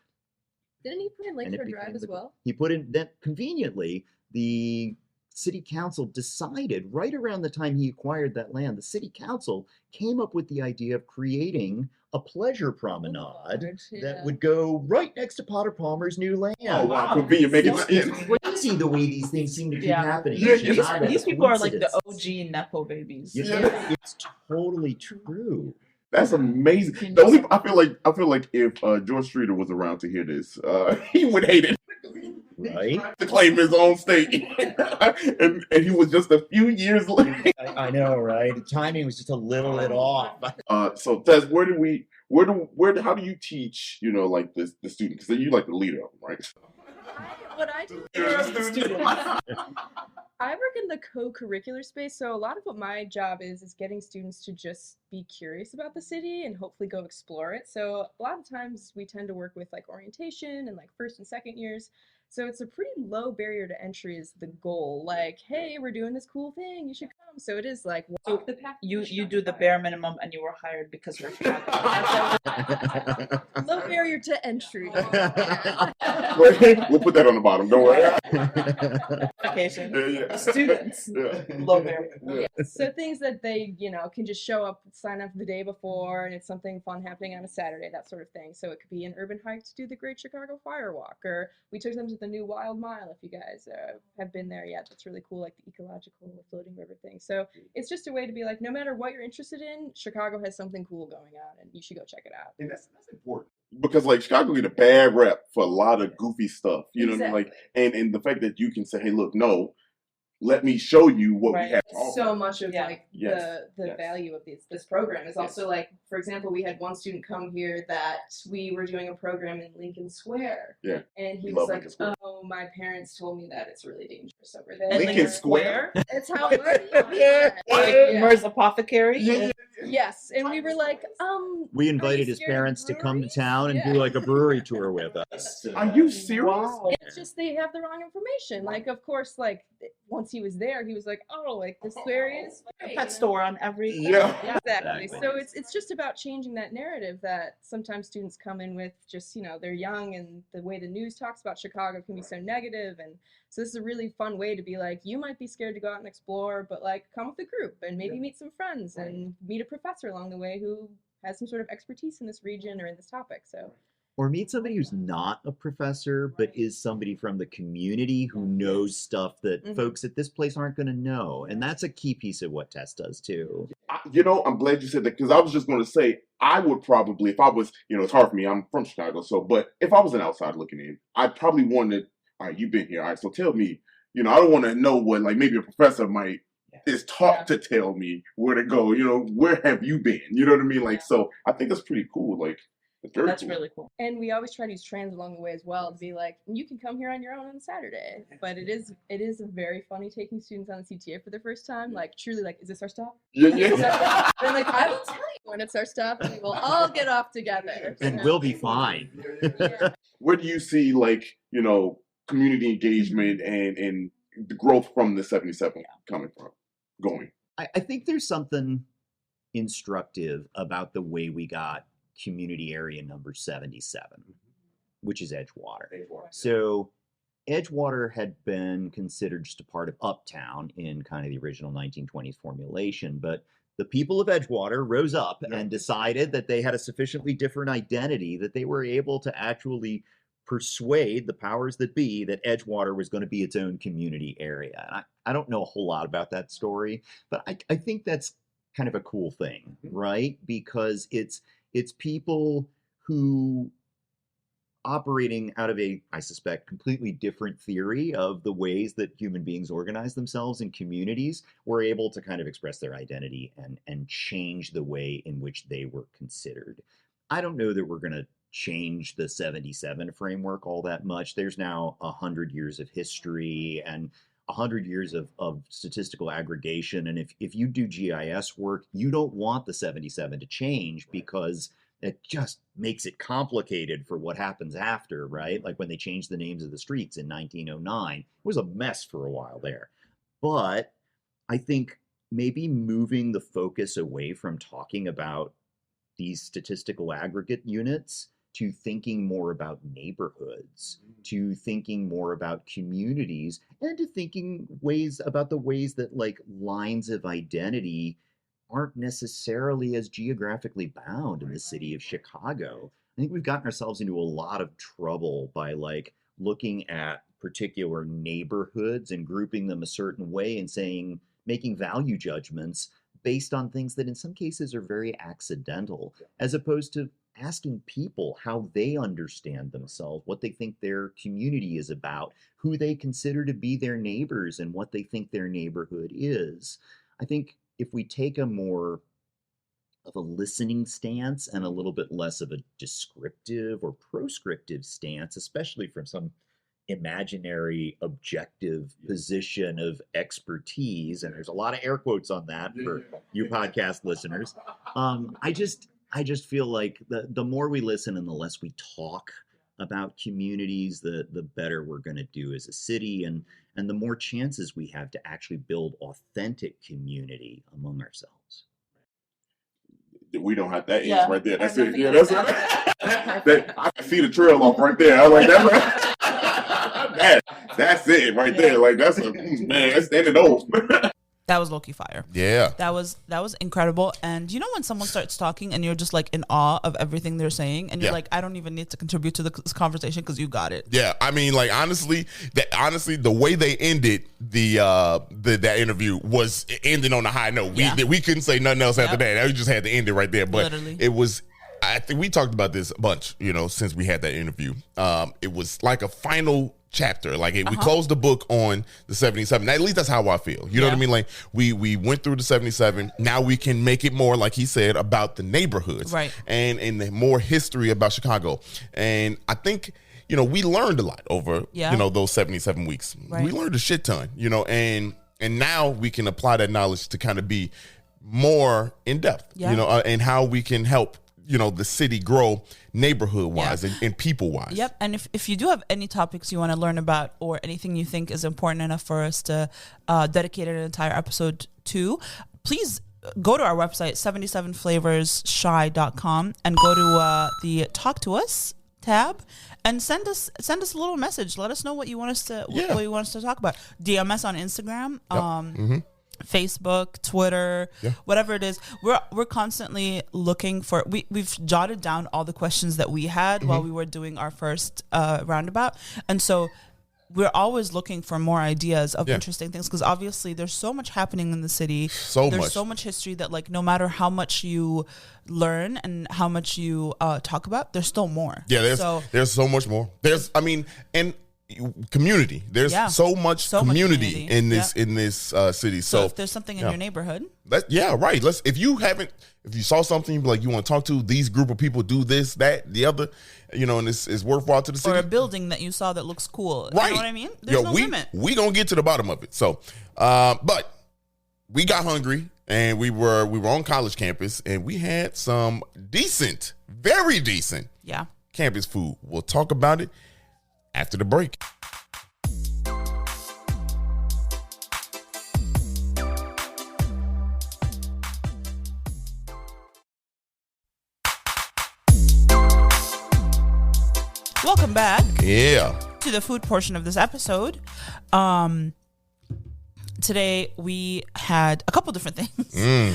Didn't he put in And it Lakeshore Drive became as well? He put in that conveniently, the city council decided right around the time he acquired that land, the city council came up with the idea of creating a pleasure promenade that would go right next to Potter Palmer's new land. Oh wow, convenient. Make It's it. crazy the way these things seem to keep Yeah. happening. Yeah, in yeah. Chicago. These people are like the Coincidences. OG Nepo babies. Yeah, it's totally true. That's amazing. The only I feel like if George Streeter was around to hear this, he would hate it. Right? To claim his own state, and he was just a few years late. I know, right? The timing was just a little bit off. So Tess, how do you teach? You know, like the student, because you like the leader of them, right? What I do, I work in the co-curricular space, so a lot of what my job is getting students to just be curious about the city and hopefully go explore it. So a lot of times we tend to work with like orientation and like first and second years. So it's a pretty low barrier to entry is the goal. Like, hey, we're doing this cool thing, you should come. So it is like So you do the bare minimum and you were hired because you're Chicago. low barrier to entry. We'll put that on the bottom. Don't worry. Vacation. Yeah. Students. Yeah. Low barrier. Yeah. So things that they, can just show up, sign up the day before, and it's something fun happening on a Saturday, that sort of thing. So it could be an urban hike to do the Great Chicago Fire Walk, or we took them to the new Wild Mile, if you guys have been there yet. That's really cool, like the ecological floating river thing. So it's just a way to be like, no matter what you're interested in, Chicago has something cool going on, and you should go check it out. And that's important because like Chicago get a bad rep for a lot of goofy stuff. You know what I mean? Like, and the fact that you can say, hey, look, no, let me show you what Right. we have to offer. So much of Yeah. like Yes. the Yes. value of this program is Yes. also like, for example, we had one student come here that we were doing a program in Lincoln Square. Yeah. And he We was love like, Lincoln Square. oh, my parents told me that it's really dangerous over there. Lincoln Square? It's how Marty Yeah. Like Yeah. Mer's apothecary. Yeah. Yes. And we were like, We are invited you his scared of parents to come to breweries? town and Yeah. do like a brewery tour with us. Are you serious? Wow. It's just they have the wrong information. Like, of course, like once he was there, he was like, "Oh, like this area is great." Pet store on every. Yeah. Exactly. Exactly. So it's just about changing that narrative that sometimes students come in with just they're young and the way the news talks about Chicago can be so negative, and so this is a really fun way to be like, you might be scared to go out and explore, but like come with a group and maybe meet some friends and meet a professor along the way who has some sort of expertise in this region or in this topic. So Or meet somebody who's not a professor, but is somebody from the community who knows stuff that Mhm. folks at this place aren't going to know. And that's a key piece of what Tess does too. I'm glad you said that because I was just going to say I would probably, if I was, it's hard for me. I'm from Chicago, but if I was an outsider looking in, I'd probably wanted, all right, you've been here, all right, so tell me, I don't want to know what, like maybe a professor might is taught to tell me where to go. Where have you been? You know what I mean? Like, so I think that's pretty cool. Like, it's very That's cool. really cool. and we always try to use trains along the way as well to be like, you can come here on your own on Saturday. But it is very funny taking students on the CTA for the first time. Like truly, like, is this our stop? Yeah, Is this our yeah. stop? And like, I will tell you when it's our stop, and we will all get off together. And So- we'll be fine. Yeah. Where do you see like community engagement and the growth from the 77 coming from going? I think there's something instructive about the way we got community area number 77, which is Edgewater. So Edgewater had been considered just a part of Uptown in kind of the original 1920s formulation, but the people of Edgewater rose up and decided that they had a sufficiently different identity that they were able to actually persuade the powers that be that Edgewater was going to be its own community area. And I don't know a whole lot about that story, but I think that's kind of a cool thing, right? Because it's people who operating out of a, I suspect, completely different theory of the ways that human beings organize themselves in communities, were able to kind of express their identity and change the way in which they were considered. I don't know that we're going to change the 77 framework all that much. There's now 100 years of history and 100 years of statistical aggregation. And if you do GIS work, you don't want the 77 to change, because it just makes it complicated for what happens after, right? Like when they changed the names of the streets in 1909, it was a mess for a while there. But I think maybe moving the focus away from talking about these statistical aggregate units to thinking more about neighborhoods, to thinking more about communities, and to thinking about the ways that like lines of identity aren't necessarily as geographically bound in the city of Chicago. I think we've gotten ourselves into a lot of trouble by like looking at particular neighborhoods and grouping them a certain way and making value judgments based on things that in some cases are very accidental, as opposed to asking people how they understand themselves, what they think their community is about, who they consider to be their neighbors, and what they think their neighborhood is. I think if we take a more of a listening stance and a little bit less of a descriptive or proscriptive stance, especially from some imaginary objective position of expertise, and there's a lot of air quotes on that for you podcast listeners, I just feel like the more we listen and the less we talk about communities, the better we're going to do as a city, and the more chances we have to actually build authentic community among ourselves. We don't have that Yeah. ends right there. That's I it. don't Yeah, think that's it. I can see the trail off right there. I was like, that's it right there. Like that's that's the end of those. That was low-key fire. Yeah. That was incredible. And you know when someone starts talking and you're just like in awe of everything they're saying, and you're Yeah. like, I don't even need to contribute to this conversation because you got it. Yeah, I mean, like honestly, the way they ended that interview was ending on a high note. We couldn't say nothing else after that. We just had to end it right there. But Literally. it was. I think we talked about this a bunch, since we had that interview. It was like a final chapter. Like we closed the book on the 77. At least that's how I feel. You know what I mean? Like we went through the 77. Now we can make it more, like he said, about the neighborhoods, right? And the more history about Chicago. And I think we learned a lot over those 77 weeks. Right. We learned a shit ton. And now we can apply that knowledge to kind of be more in depth. Yeah. And how we can help the city grow neighborhood wise and people wise. Yep. And if you do have any topics you want to learn about, or anything you think is important enough for us to dedicate an entire episode to, please go to our website, 77flavorsshy.com, and go to the Talk to Us tab and send us a little message. Let us know what you want us to what you want us to talk about. DM us on Instagram. Facebook, Twitter, whatever it is. We're constantly looking for. We've jotted down all the questions that we had while we were doing our first roundabout, and so we're always looking for more ideas of interesting things, because obviously there's so much happening in the city. There's so much history that, like, no matter how much you learn and how much you talk about, there's still more. Yeah, there's so much more. Community. There's so much community in this city. So if there's something in your neighborhood, right. If you saw something like you want to talk to, these group of people do this, that, the other, and it's worthwhile to the city. Or a building that you saw that looks cool. Right. You know what I mean? There's no limit. We gonna get to the bottom of it. So, but we got hungry, and we were on college campus, and we had some decent, very decent, campus food. We'll talk about it after the break. Welcome back. Yeah. To the food portion of this episode. Today we had a couple different things. So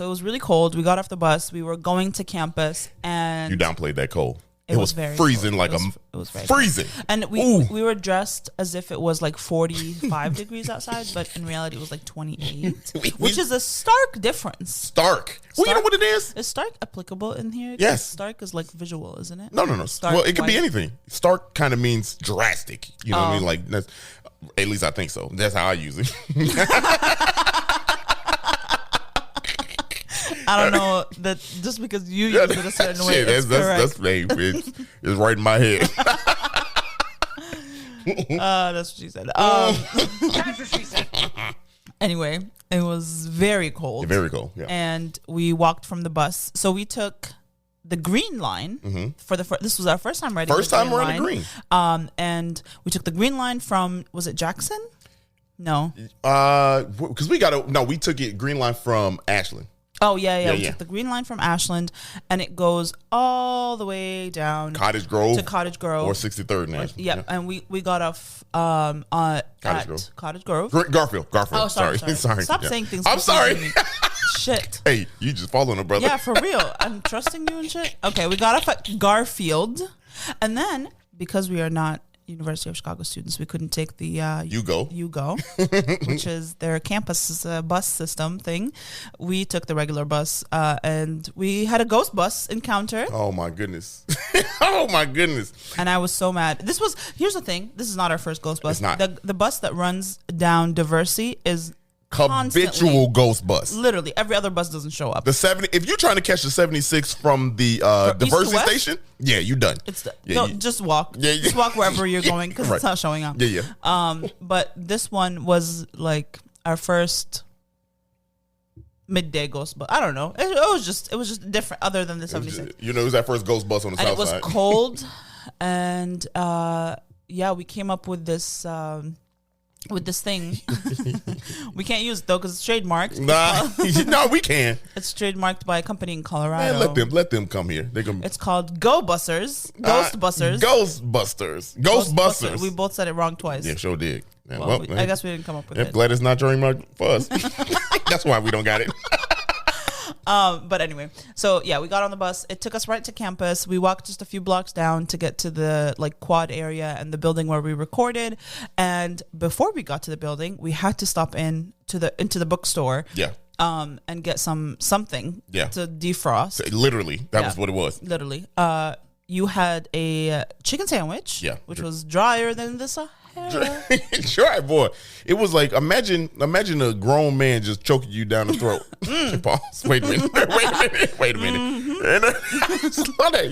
it was really cold. We got off the bus. We were going to campus, and you downplayed that cold. It was very freezing, cold. like it was very freezing. cold. And Ooh. we were dressed as if it was like 45 degrees outside, but in reality it was like 28, which is a stark difference. Stark. Well, you know what it is? Is stark applicable in here? 'Cause Yes. Stark is like visual, isn't it? No. Stark Well, it could be white. anything. Stark kind of means drastic. You know what I mean? Oh. Like, that's, at least I think so. That's how I use it. I don't know that just because you use it a certain way, Shit, it's correct. hey, it's right in my head. That's what she said. That's what she said. Anyway, it was very cold. Very cool. Yeah. And we walked from the bus. So we took the green line for the this was our first time riding. First the time green we're on the line. green. And we took the green line from, was it Jackson? No. Because we took it green line from Ashland. Oh yeah. We Yeah. took the green line from Ashland, and it goes all the way down Cottage Grove. to Cottage Grove. Or 63rd and Ashland. Yeah, and we got off Cottage at Grove. Cottage Grove. Garfield. Oh, sorry. Stop Yeah. saying things. I'm sorry. confusing me. Shit. Hey, you just following a brother. Yeah, for real. I'm trusting you and shit. Okay, we got off at Garfield, and then because we are not University of Chicago students, we couldn't take the UGO, which is their campus bus system thing. We took the regular bus, and we had a ghost bus encounter. Oh my goodness. Oh my goodness. And I was so mad. Here's the thing. This is not our first ghost bus. It's not. The bus that runs down Diversey is Habitual constantly, ghost bus. literally every other bus doesn't show up. The 70. If you're trying to catch the 76 from the From east to Diversey west? station, yeah, you done. Just walk. Yeah, yeah. Just walk wherever you're going because Right. it's not showing up. Yeah. But this one was like our first midday ghost bus. I don't know. It was just different other than the 76. You know, it was that first ghost bus on the And south it was side. cold, and we came up with this thing. We can't use it though because it's trademarked. Nah, no, we can. It's trademarked by a company in Colorado. Man, let them come here. They can. It's called Go Bussers. Ghostbusters. Ghostbusters. We both said it wrong twice. Yeah, sure did. Yeah, Well, I guess we didn't come up with I'm it. glad it's not trademark for us. That's why we don't got it. But anyway, so yeah, we got on the bus. It took us right to campus. We walked just a few blocks down to get to the like quad area and the building where we recorded. And before we got to the building, we had to stop into the bookstore. Yeah. And get something. Yeah. To defrost. Literally, that Yeah. was what it was. Literally. You had a chicken sandwich. Yeah. Which was drier than the Sahara. Try, boy. It was like imagine a grown man just choking you down the throat. Pause. Wait a minute. Wait a minute.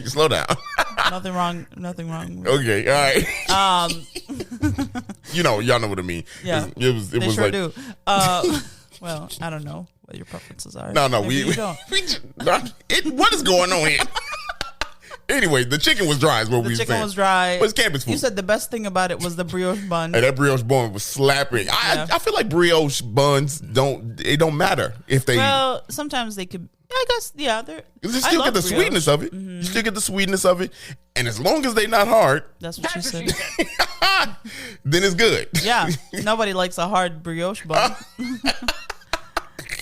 Slow down. Nothing wrong. Okay. All right. Y'all know what I mean. Yeah. It was They like sure do. Well, I don't know what your preferences are. no. Maybe We you don't. what is going on here? Anyway, the chicken was dry. Is what we The were chicken saying. was dry. But it's campus food. You said the best thing about it was the brioche bun. Hey, that brioche bun was slapping. Yeah. I feel like brioche buns don't matter if they. Well, sometimes they could. I guess yeah. You still get the sweetness of it. You still get the sweetness of it, and as long as they're not hard, That's what she That's said. what she said. then it's good. Yeah, nobody likes a hard brioche bun.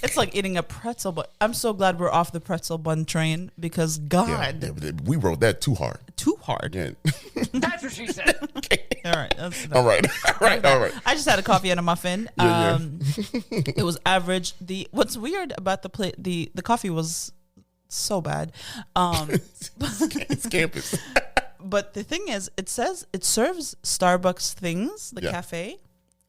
It's like eating a pretzel, but I'm so glad we're off the pretzel bun train because God, Yeah, but we wrote that too hard. too hard. Yeah. That's what she said. All right, that's enough. All right. I just had a coffee and a muffin. Yeah. It was average. What's weird about the coffee was so bad. It's campus. But the thing is, it says it serves Starbucks things, the Yeah. cafe,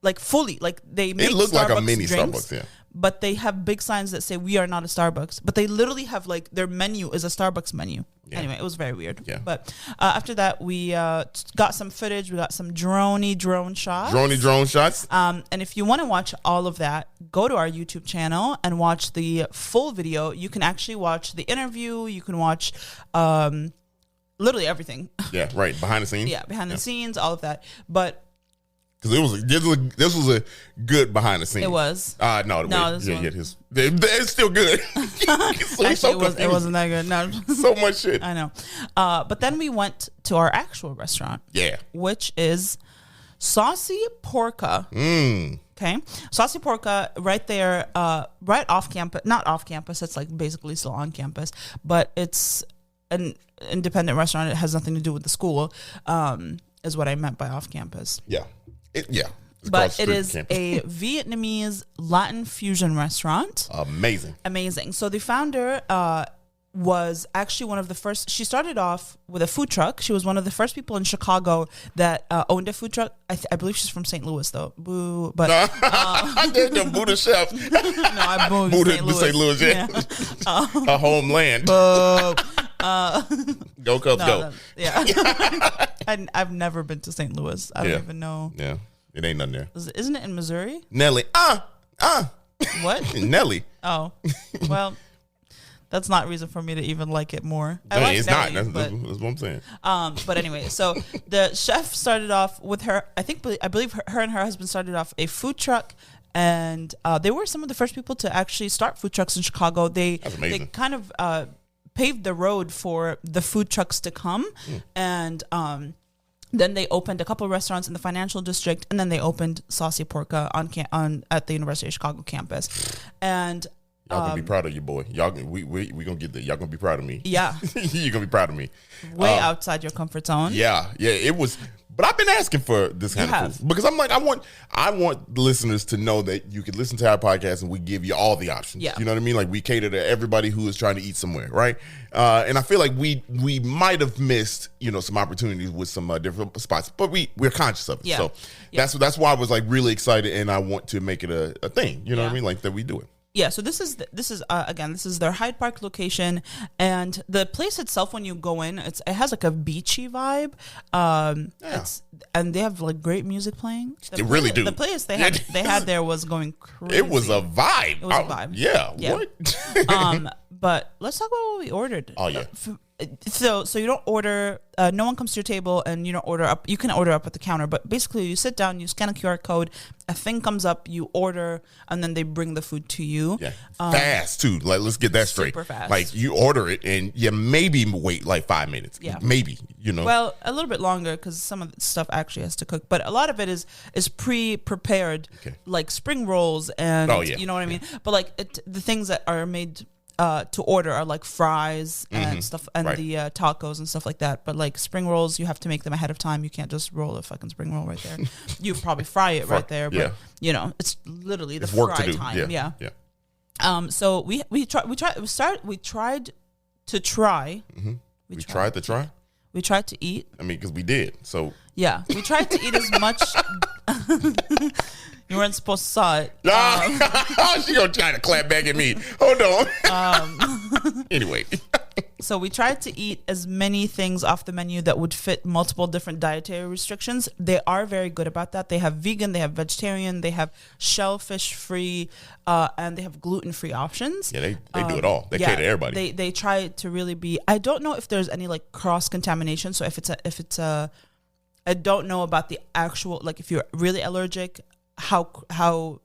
like fully. Like they make It looked like a Starbucks mini drinks, Starbucks. Yeah. but they have big signs that say we are not a Starbucks. But they literally have like their menu is a Starbucks menu. Yeah. Anyway, it was very weird. Yeah. But after that, we got some footage. We got some drone shots. Drone shots. And if you want to watch all of that, go to our YouTube channel and watch the full video. You can actually watch the interview. You can watch literally everything. Yeah. Right. Behind the scenes. Yeah, behind the scenes, all of that. But Because this was a good behind the scenes. it was. No. this one. It's still good. So Actually, it wasn't that good. No, so much shit. I know. But then we went to our actual restaurant, Yeah. which is Saucy Porca. Okay, Saucy Porca, right there, right off campus. Not off campus. It's like basically still on campus, but it's an independent restaurant. It has nothing to do with the school. Is what I meant by off campus. Yeah. It's But across it the is street a Vietnamese Latin fusion restaurant. amazing. Amazing. So the founder was actually one of the first. She started off with a food truck. She was one of the first people in Chicago that owned a food truck. I believe she's from St. Louis, though. Boo. But There's the Buddha chef. no, I moved Buddha St. Louis. St. Louis, yeah. A homeland. Boo. Go Cubs, No, go. yeah. I've never been to St. Louis. I don't Yeah. even know. Yeah. It ain't nothing there. Isn't it in Missouri? Nelly. What? Nelly. Oh, well, that's not reason for me to even like it more. I No, like it's Nelly, not. but That's what I'm saying. But anyway, so the chef started off with her. I believe her and her husband started off a food truck, and they were some of the first people to actually start food trucks in Chicago. That's amazing. They kind of paved the road for the food trucks to come, and then they opened a couple of restaurants in the financial district, and then they opened Saucy Porca on at the University of Chicago campus, and. Y'all gonna be proud of you, boy. Y'all, we gonna get there. Y'all gonna be proud of me. Yeah. You're gonna be proud of me. Way outside your comfort zone. Yeah, it was. But I've been asking for this kind You of have. food because I'm like, I want listeners to know that you can listen to our podcast and we give you all the options. Yeah. You know what I mean? Like we cater to everybody who is trying to eat somewhere, right? And I feel like we might have missed, some opportunities with some different spots, but we're conscious of it. Yeah. So Yeah. that's why I was like really excited, and I want to make it a thing. You know what I Yeah. mean? Like that we do it. Yeah, so this is again, this is their Hyde Park location, and the place itself, when you go in, it has like a beachy vibe. And they have like great music playing. They really do. The place they had there was going crazy. It was a vibe. It was a vibe. Yeah. Yeah. What? But let's talk about what we ordered. Oh, yeah. So you don't order. No one comes to your table, and you don't order up. You can order up at the counter, but basically you sit down, you scan a QR code, a thing comes up, you order, and then they bring the food to you. Yeah, fast too. Like, let's get that straight. Super fast. Like, you order it, and you maybe wait like 5 minutes. Yeah. Maybe. Well, a little bit longer because some of the stuff actually has to cook, but a lot of it is pre-prepared, like spring rolls and you know what I mean. But like the things that are made to order are like fries and stuff, and Right. the tacos and stuff like that. But like spring rolls, you have to make them ahead of time. You can't just roll a fucking spring roll right there. You probably fry it right there, but it's literally the It's work fry to do. time. Yeah. So we tried to try. We tried to try. We tried to eat. I mean, because we did. So Yeah, we tried to eat as much. You weren't supposed to saw it. she gonna try to clap back at me. Hold on. Anyway, So we tried to eat as many things off the menu that would fit multiple different dietary restrictions. They are very good about that. They have vegan, they have vegetarian, they have shellfish free, and they have gluten free options. yeah, they do it all. They cater to everybody. They try to really be. I don't know if there's any like cross contamination. So if it's a, I don't know about the actual, like if you're really allergic, how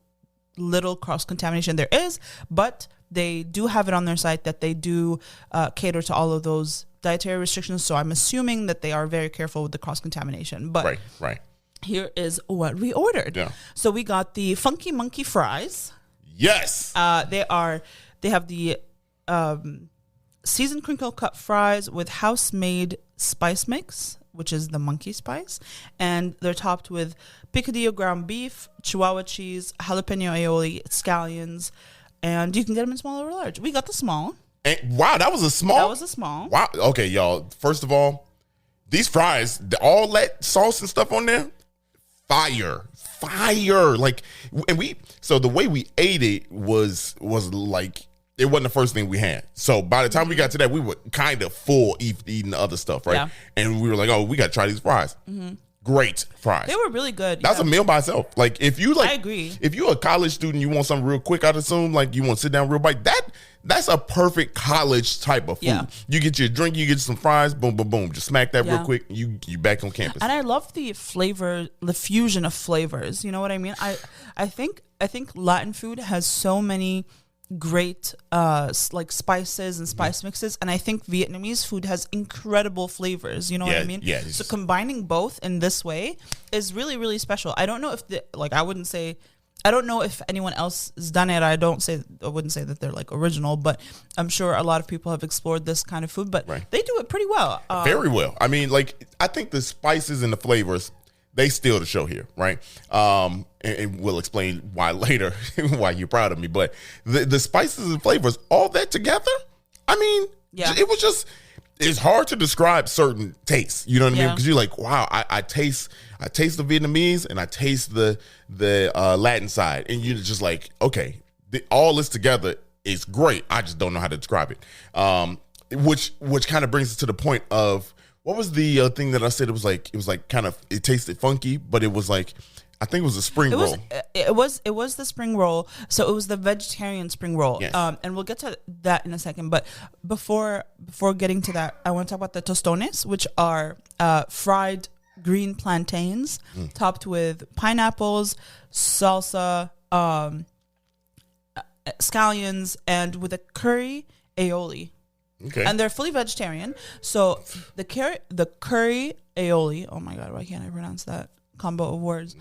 little cross contamination there is, but they do have it on their site that they do cater to all of those dietary restrictions. So I'm assuming that they are very careful with the cross contamination. But right. here is what we ordered. Yeah. So we got the Funky Monkey fries. Yes. They have the seasoned crinkle cut fries with house made spice mix, which is the monkey spice, and they're topped with picadillo ground beef, Chihuahua cheese, jalapeno aioli, scallions, and you can get them in small or large. We got the small. And, wow, that was a small. That was a small. Wow. Okay, y'all. First of all, these fries, all that sauce and stuff on there, fire. Like, and so the way we ate it was like, it wasn't the first thing we had. So by the time we got to that, we were kind of full eating the other stuff, right? Yeah. And we were like, oh, we got to try these fries. Great fries. They were really good. That's a meal by itself. Like, if you like, I agree. If you're a college student, you want something real quick, I'd assume, like you want to sit down real bite. That's a perfect college type of food. Yeah. You get your drink, you get some fries, boom, boom, boom. Just smack that real Yeah. quick. You back on campus. And I love the flavor, the fusion of flavors. You know what I mean? I think Latin food has so many great like spices and spice mixes, and I think Vietnamese food has incredible flavors. You know what I mean? Yeah. So combining both in this way is really, really special. I don't know if I wouldn't say I don't know if anyone else has done it. I wouldn't say that they're like original, but I'm sure a lot of people have explored this kind of food, but Right. they do it pretty well. Very well. I mean, like, I think the spices and the flavors, they steal the show here, right? And we'll explain why later, why you're proud of me. But the spices and flavors, all that together, I mean, Yeah. it was just, it's hard to describe certain tastes. You know what I mean? Yeah. Because you're like, wow, I taste the Vietnamese and I taste the Latin side, and you're just like, okay, all this together is great. I just don't know how to describe it. Which kind of brings us to the point of, what was the thing that I said? It was like kind of, it tasted funky, but it was like, I think it was a spring roll. It was the spring roll. So it was the vegetarian spring roll. Yes. And we'll get to that in a second. But before getting to that, I want to talk about the tostones, which are fried green plantains topped with pineapples, salsa, scallions, and with a curry aioli. Okay. And they're fully vegetarian. So the curry aioli, oh my God, why can't I pronounce that combo of words?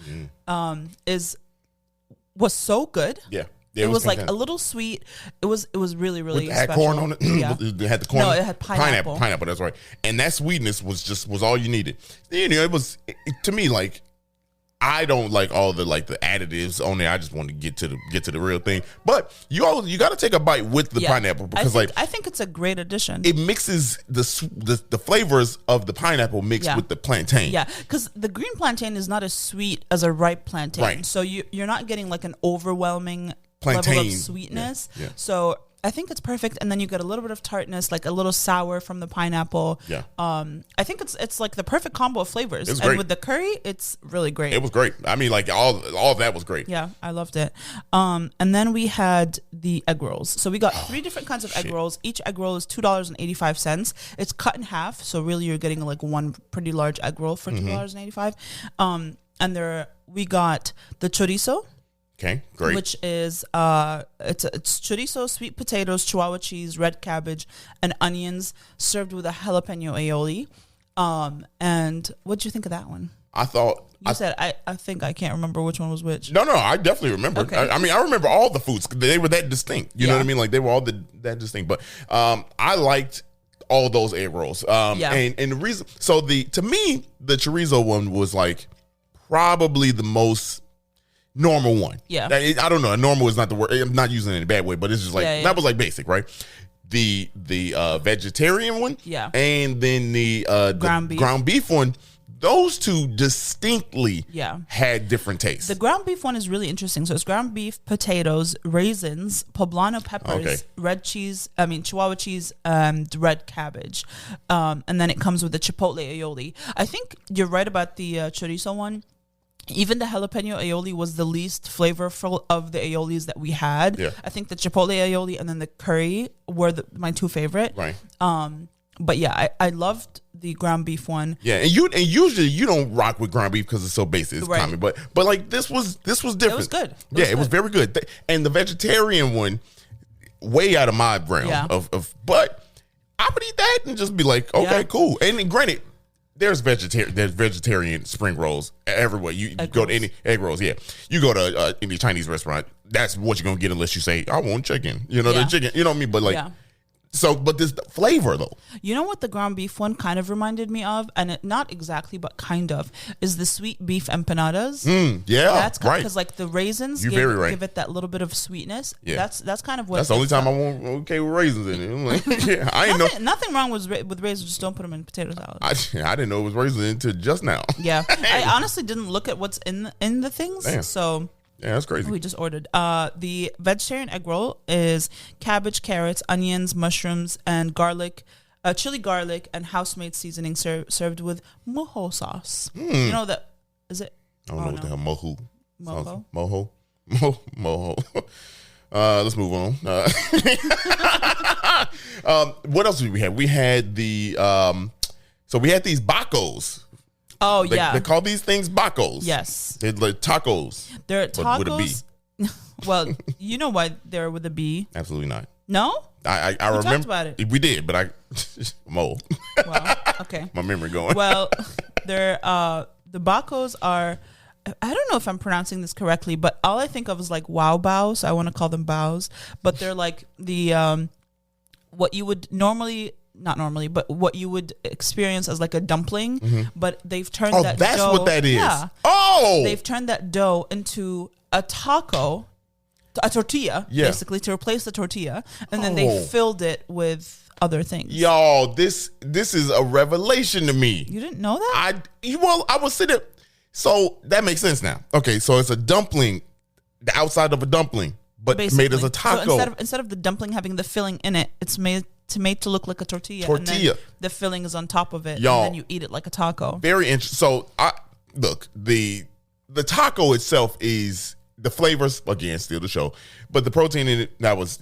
Was so good. Yeah. It was like a fantastic. little sweet. It was really, really It had special. corn on it. Yeah. It had the corn. No, it had pineapple. Pineapple. That's right. And that sweetness was all you needed. You know, it was to me, like, I don't like all the additives on there. I just want to get to the real thing. But you got to take a bite with the Yeah. pineapple, because I think it's a great addition. it mixes the flavors of the pineapple mixed Yeah. with the plantain. Yeah, because the green plantain is not as sweet as a ripe plantain. Right. So you're not getting like an overwhelming level Plantain. of sweetness. Yeah, yeah. So I think it's perfect. And then you get a little bit of tartness, like a little sour from the pineapple. Yeah. I think it's like the perfect combo of flavors. It's and great. with the curry, it's really great. It was great. I mean, like, all of that was great. Yeah, I loved it. And then we had the egg rolls. So we got 3 different kinds of egg shit. rolls. Each egg roll is $2.85. It's cut in half, so really you're getting like one pretty large egg roll for $2.85. And we got the chorizo, Okay, great. which is it's chorizo, sweet potatoes, chihuahua cheese, red cabbage, and onions served with a jalapeno aioli. And what did you think of that one? I thought You said I think I can't remember which one was which. No, I definitely remember. Okay. I mean, I remember all the foods. They were that distinct. You know Yeah. what I mean? Like, they were all that distinct. But I liked all those egg rolls. Yeah. And the reason, so to me, the chorizo one was like probably the most normal one. Yeah. I don't know. Normal is not the word. I'm not using it in a bad way, but it's just like, Yeah, yeah. that was like basic, right? The vegetarian one. Yeah. And then the Ground beef. one. Those two distinctly Yeah. had different tastes. The ground beef one is really interesting. So it's ground beef, potatoes, raisins, poblano peppers, Okay. chihuahua cheese, and red cabbage. And then it comes with the chipotle aioli. I think you're right about the chorizo one. Even the jalapeno aioli was the least flavorful of the aiolis that we had. Yeah. I think the chipotle aioli and then the curry were my 2 favorite. Right. But yeah, I loved the ground beef one. Yeah, and usually you don't rock with ground beef because it's so basic, it's Right. common. But like this was different. It was good. It was very good. And the vegetarian one, way out of my realm Yeah. of. But I would eat that and just be like, okay, Yeah. cool. And then granted, there's vegetarian spring rolls everywhere. You Egg go rolls. to any egg rolls, yeah. You go to any Chinese restaurant, that's what you're gonna get unless you say, I want chicken. You know, Yeah. the chicken. You know what I mean? But like, Yeah. so, but this flavor though. You know what the ground beef one kind of reminded me of, and not exactly, but kind of, is the sweet beef empanadas. Yeah, That's right. because like the raisins You're give, very right. give it that little bit of sweetness. Yeah. That's kind of what. That's the only time I want okay with raisins in it. I'm like, yeah, I ain't know. Nothing wrong with raisins. Just don't put them in potato salad. I didn't know it was raisins until just now. Yeah, I honestly didn't look at what's in the things. Damn. So Yeah, that's crazy. we just ordered. The vegetarian egg roll is cabbage, carrots, onions, mushrooms, and garlic, chili garlic, and house-made seasoning served with mojo sauce. You know that? Is it? I don't know what the hell mohu. Moho? Moho. Let's move on. What else did we have? We had the so we had these bacos. Oh yeah. They call these things bacos. Yes. They're like tacos. They're But with a B. tacos. Well, you know why they're with a B. Absolutely not. No? I We remember talked about it. We did, but Mo. Well, okay. My memory going. Well, they're the bacos are I don't know if I'm pronouncing this correctly, but all I think of is like wow bao, so I want to call them baos, but they're like the what you would normally, not normally, but what you would experience as like a dumpling, but they've turned that that's dough, what that is. Yeah, they've turned that dough into a taco, a tortilla, basically, to replace the tortilla, and then they filled it with other things. Y'all, this is a revelation to me. You didn't know that? I was sitting. So that makes sense now. Okay, so it's a dumpling, the outside of a dumpling, but made as a taco. So instead of the dumpling having the filling in it, it's made to look like a tortilla. And then the filling is on top of it, Y'all, and then you eat it like a taco. Very interesting. So look, the taco itself is the flavors, again, still the show, but the protein in it, that was,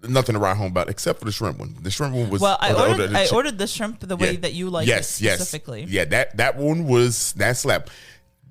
nothing to write home about except for the shrimp one. The shrimp one was I ordered the shrimp the way that you like it specifically. Yeah, that one was that slap.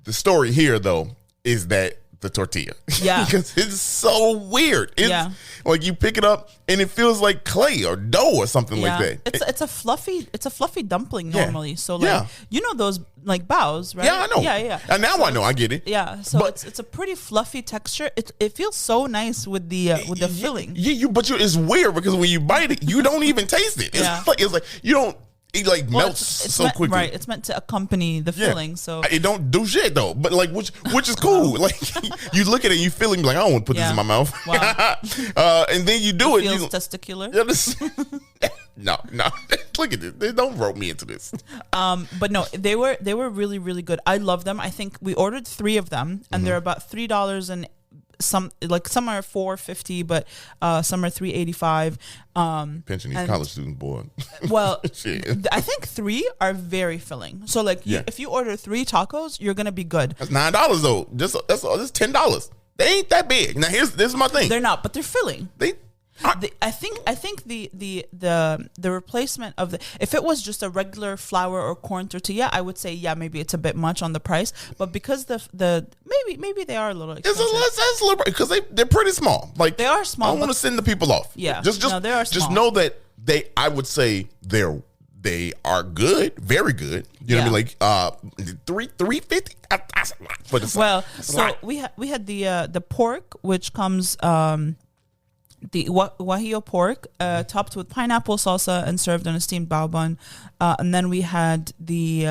The story here though is that the tortilla. Yeah. Because it's so weird. It's like you pick it up and it feels like clay or dough or something like that. It's a fluffy dumpling normally. So like those like baos, right? Yeah, I know. Yeah. And now I know, I get it. Yeah. So it's a pretty fluffy texture. It feels so nice with the filling. Yeah, but it's weird because when you bite it, you don't even taste it. It's like you don't. It like melts so quickly. Right, it's meant to accompany the filling. So it don't do shit though. But like, which is cool. Like you look at it, and you feel it, like I don't want to put this in my mouth. Wow. And then you do it. Feels testicular. No. Look at this. They don't rope me into this. But no, they were really, really good. I love them. I think we ordered 3 of them, and they're about $3 and some are $4.50, but some are $3.85. Pinching these college students, boy. Well, I think 3 are very filling. So like, if you order 3 tacos, you're gonna be good. That's $9 though. That's $10. They ain't that big. Now this is my thing. They're not, but they're filling. I think the replacement of if it was just a regular flour or corn tortilla, I would say maybe it's a bit much on the price, but because maybe they are a little expensive. It's a little because they're pretty small. Like they are small. I don't want to send the people off. Yeah, just no, they are small. Just know that I would say they are good, very good. You know what I mean? Like $3.50. That's a lot for the well. So we had the pork, which comes the guajillo pork, topped with pineapple salsa and served on a steamed bao bun, and then we had the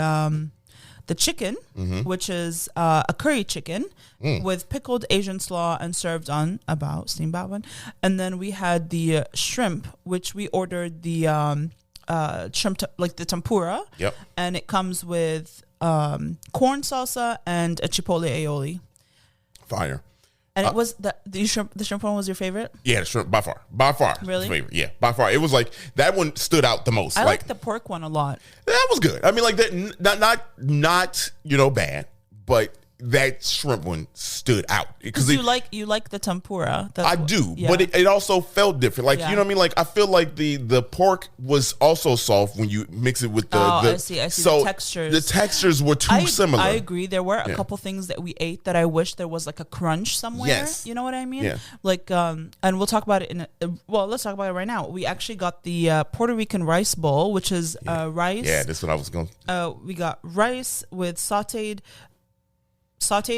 chicken, which is a curry chicken with pickled Asian slaw and served on a bao, steamed bao bun, and then we had the shrimp, which we ordered the shrimp like the tempura, and it comes with corn salsa and a chipotle aioli. Fire. And it was the shrimp one was your favorite? Yeah, the shrimp by far. Really? Favorite. Yeah, by far. It was like that one stood out the most. I like the pork one a lot. That was good. I mean, like that, not bad, but that shrimp one stood out because you like the tempura. I do, but it also felt different. Like you know what I mean. Like I feel like the pork was also soft when you mix it with the. I see. So the textures were too similar. I agree. There were a couple things that we ate that I wish there was like a crunch somewhere. Yes. You know what I mean? Yeah. Like and we'll talk about it let's talk about it right now. We actually got the Puerto Rican rice bowl, which is rice. Yeah, that's what I was going. We got rice with sauteed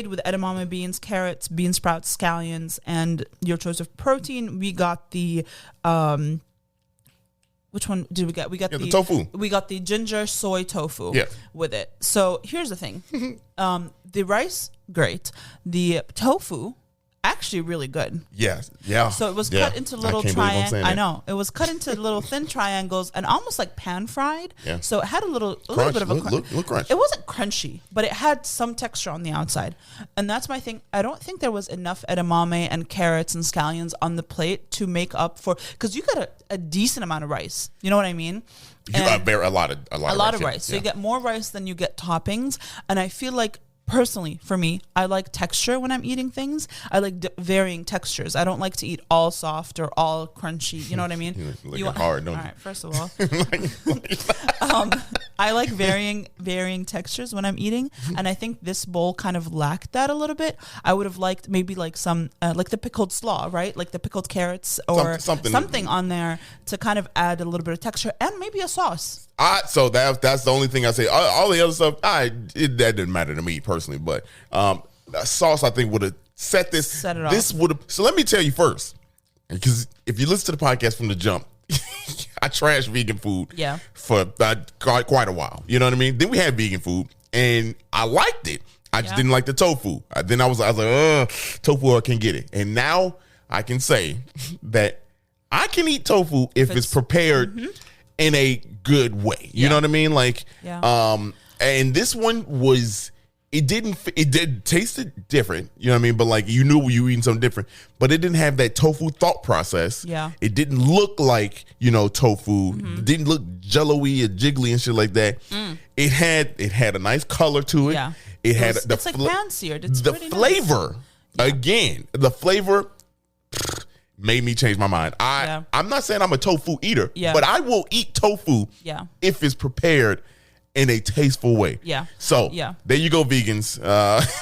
with edamame beans, carrots, bean sprouts, scallions, and your choice of protein. We got the which one did we get? We got the tofu. We got the ginger soy tofu with it. So here's the thing. The rice, great. The tofu, actually really good. Yeah. So it was cut into little triangles. I know. It was cut into little thin triangles and almost like pan fried. Yeah. So it had a little bit of a crunch. It wasn't crunchy, but it had some texture on the outside. And that's my thing. I don't think there was enough edamame and carrots and scallions on the plate to make up for, because you got a decent amount of rice. You know what I mean? You got a lot of rice. So you get more rice than you get toppings. And I feel like, personally, for me, I like texture when I'm eating things. I like varying textures. I don't like to eat all soft or all crunchy. You know what I mean? Hard, don't all right, first of all, I like varying textures when I'm eating, and I think this bowl kind of lacked that a little bit. I would have liked maybe like some like the pickled slaw, right? Like the pickled carrots or something on there to kind of add a little bit of texture, and maybe a sauce. So that's the only thing I say. All the other stuff, that didn't matter to me personally. But sauce, I think, would have set this. Set it this off. would have. So let me tell you first, because if you listen to the podcast from the jump, I trashed vegan food. Yeah. For quite a while. You know what I mean? Then we had vegan food, and I liked it. I just Yeah. didn't like the tofu. Then I was like, tofu, I can't get it. And now I can say that I can eat tofu if it's prepared in a good way. You know what I mean? Like, Yeah. and this one was, it did taste it different. You know what I mean? But like, you knew you were eating something different, but it didn't have that tofu thought process. Yeah. It didn't look like, tofu. It didn't look jello-y or jiggly and shit like that. It had a nice color to it. Yeah. It had It's like pan-seared. It's the pretty nice. flavor. Again, the flavor made me change my mind. I'm not saying I'm a tofu eater, Yeah. but I will eat tofu Yeah. if it's prepared in a tasteful way. Yeah. So Yeah. there you go, vegans.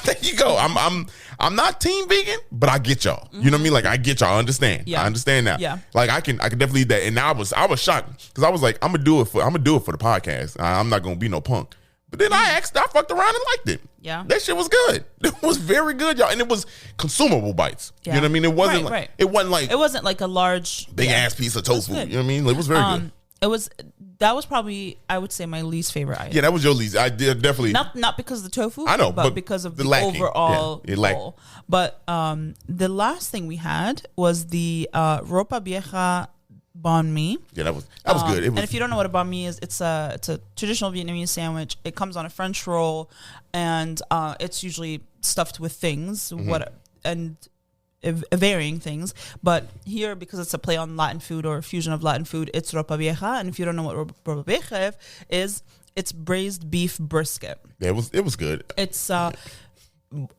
There you go. I'm not team vegan, but I get y'all. You know what I mean? Like I get y'all. I understand. Yeah. I understand now. Yeah. Like I can definitely eat that. And now I was shocked because I was like, I'm gonna do it for the podcast. I'm not gonna be no punk. But then I fucked around and liked it. Yeah. That shit was good. It was very good, y'all. And it was consumable bites. Yeah. You know what I mean? It wasn't Right. it wasn't like It wasn't like a large big ass piece of tofu. You good. know what I mean? It was very good. That was probably, I would say, my least favorite item. Yeah, that was your least. I did definitely. Not because of the tofu, I know, but because of the the lacking. overall Yeah, it lacked. bowl. But the last thing we had was the ropa vieja banh mi. Yeah, that was good. It was, And if you don't know what a banh mi is, it's a traditional Vietnamese sandwich. It comes on a French roll, and it's usually stuffed with things, varying things. But here, because it's a play on Latin food or a fusion of Latin food, it's ropa vieja. And if you don't know what ropa vieja is, it's braised beef brisket. yeah, it was good. It's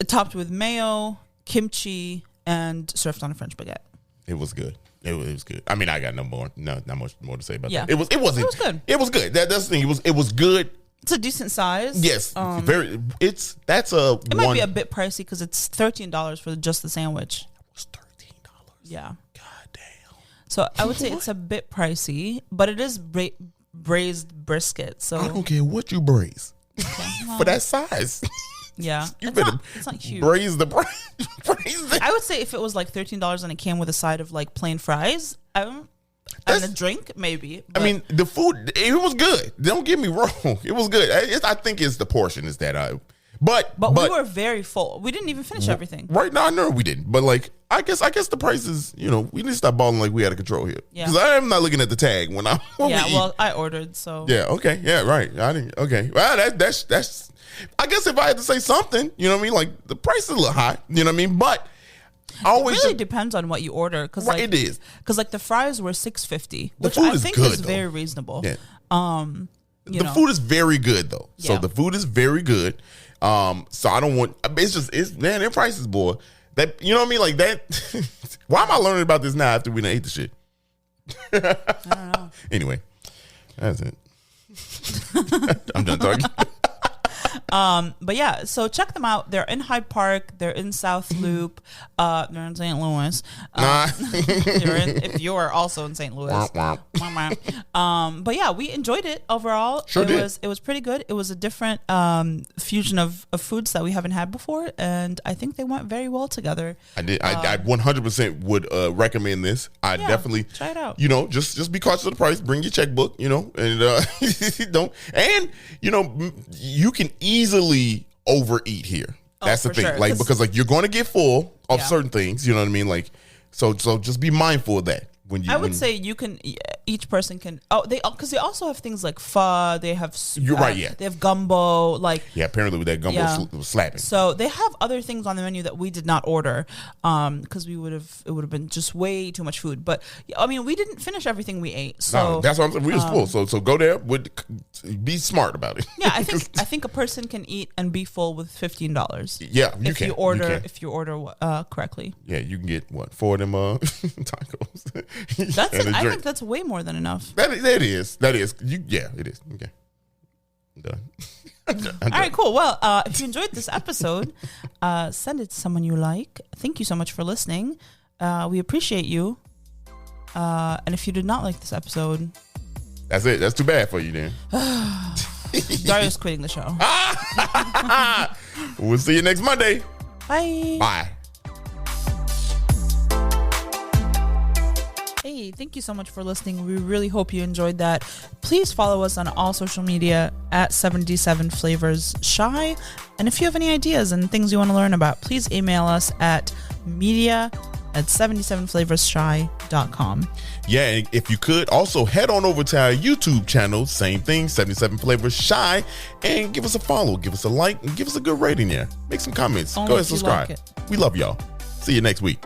topped with mayo, kimchi, and served on a French baguette. It was good. It was good. I mean, I got not much more to say about Yeah. that. It wasn't. It was good. It was good. That's the thing. It was good. It's a decent size. Yes, that's It might be a bit pricey because it's $13 for just the sandwich. It was $13. Yeah. God damn. So I would say it's a bit pricey, but it is braised brisket. So I don't care what you braise for that size. yeah, You it's better not huge. braise the braise. I would say if it was like $13 and it came with a side of like plain fries, and a drink, maybe. I mean, the food, it was good. Don't get me wrong. It was good. I think it's the portion is that but we were very full. We didn't even finish everything. Right now, no, we didn't. But like, I guess the prices, we need to stop balling like we had a control here. Yeah. Because I am not looking at the tag when we Yeah, eat. well, I ordered, so Yeah. Okay. Yeah. Right. I didn't. Okay. Well, that's. I guess if I had to say something, you know what I mean. Like the price is a little high. You know what I mean. But I always it really depends on what you order, because Right, it is. Because like the fries were $6.50, The which food I is think good, is though. very reasonable. Yeah. You The know. food is very good though. So Yeah. the food is very good. So I don't want. It's man, their prices, boy. That you know what I mean. Like that. Why am I learning about this now after we done ate the shit? I don't know. Anyway, that's it. I'm done talking. But yeah, so check them out. They're in Hyde Park. They're in South Loop. They're in St. Louis. Nah. If you're also in St. Louis. Womp, womp. But yeah, we enjoyed it overall. Sure it did. was pretty good. It was a different fusion of foods that we haven't had before, and I think they went very well together. I did. I 100% would recommend this. I Yeah, definitely try it out. Just be cautious of the price. Bring your checkbook. And don't. And you can easily overeat here. That's the for thing. sure. Like 'Cause- because like you're going to get full of Yeah. certain things. You know what I mean? Like so just be mindful of that when you. I would say you can. Each person can. Because they also have things like pho. They have. You're right, yeah. They have gumbo. Like Yeah. Apparently with that gumbo Yeah. was slapping. so, they have other things on the menu that we did not order. Because it would have been just way too much food. But I mean, we didn't finish everything we ate. So No, that's what I'm saying. We was full. So go there. Be smart about it. yeah, I think a person can eat and be full with $15. Yeah, you if can. you order can. if you order correctly. Yeah, you can get what 4 of them tacos. That's and a I drink. think that's way more than enough. That is. Yeah, it is. Okay, I'm done. I'm done. All right, cool. Well, if you enjoyed this episode, send it to someone you like. Thank you so much for listening. We appreciate you. And if you did not like this episode, That's it. That's too bad for you then. Dario's quitting the show. We'll see you next Monday. Bye. Bye. Hey, thank you so much for listening. We really hope you enjoyed that. Please follow us on all social media at 77 Flavors Shy. And if you have any ideas and things you want to learn about, please email us at media@77flavorsshy.com. Yeah, and if you could, also head on over to our YouTube channel, same thing, 77 Flavors Shy, and give us a follow, give us a like, and give us a good rating there. Make some comments. Only Go ahead if and you like subscribe. it. We love y'all. See you next week.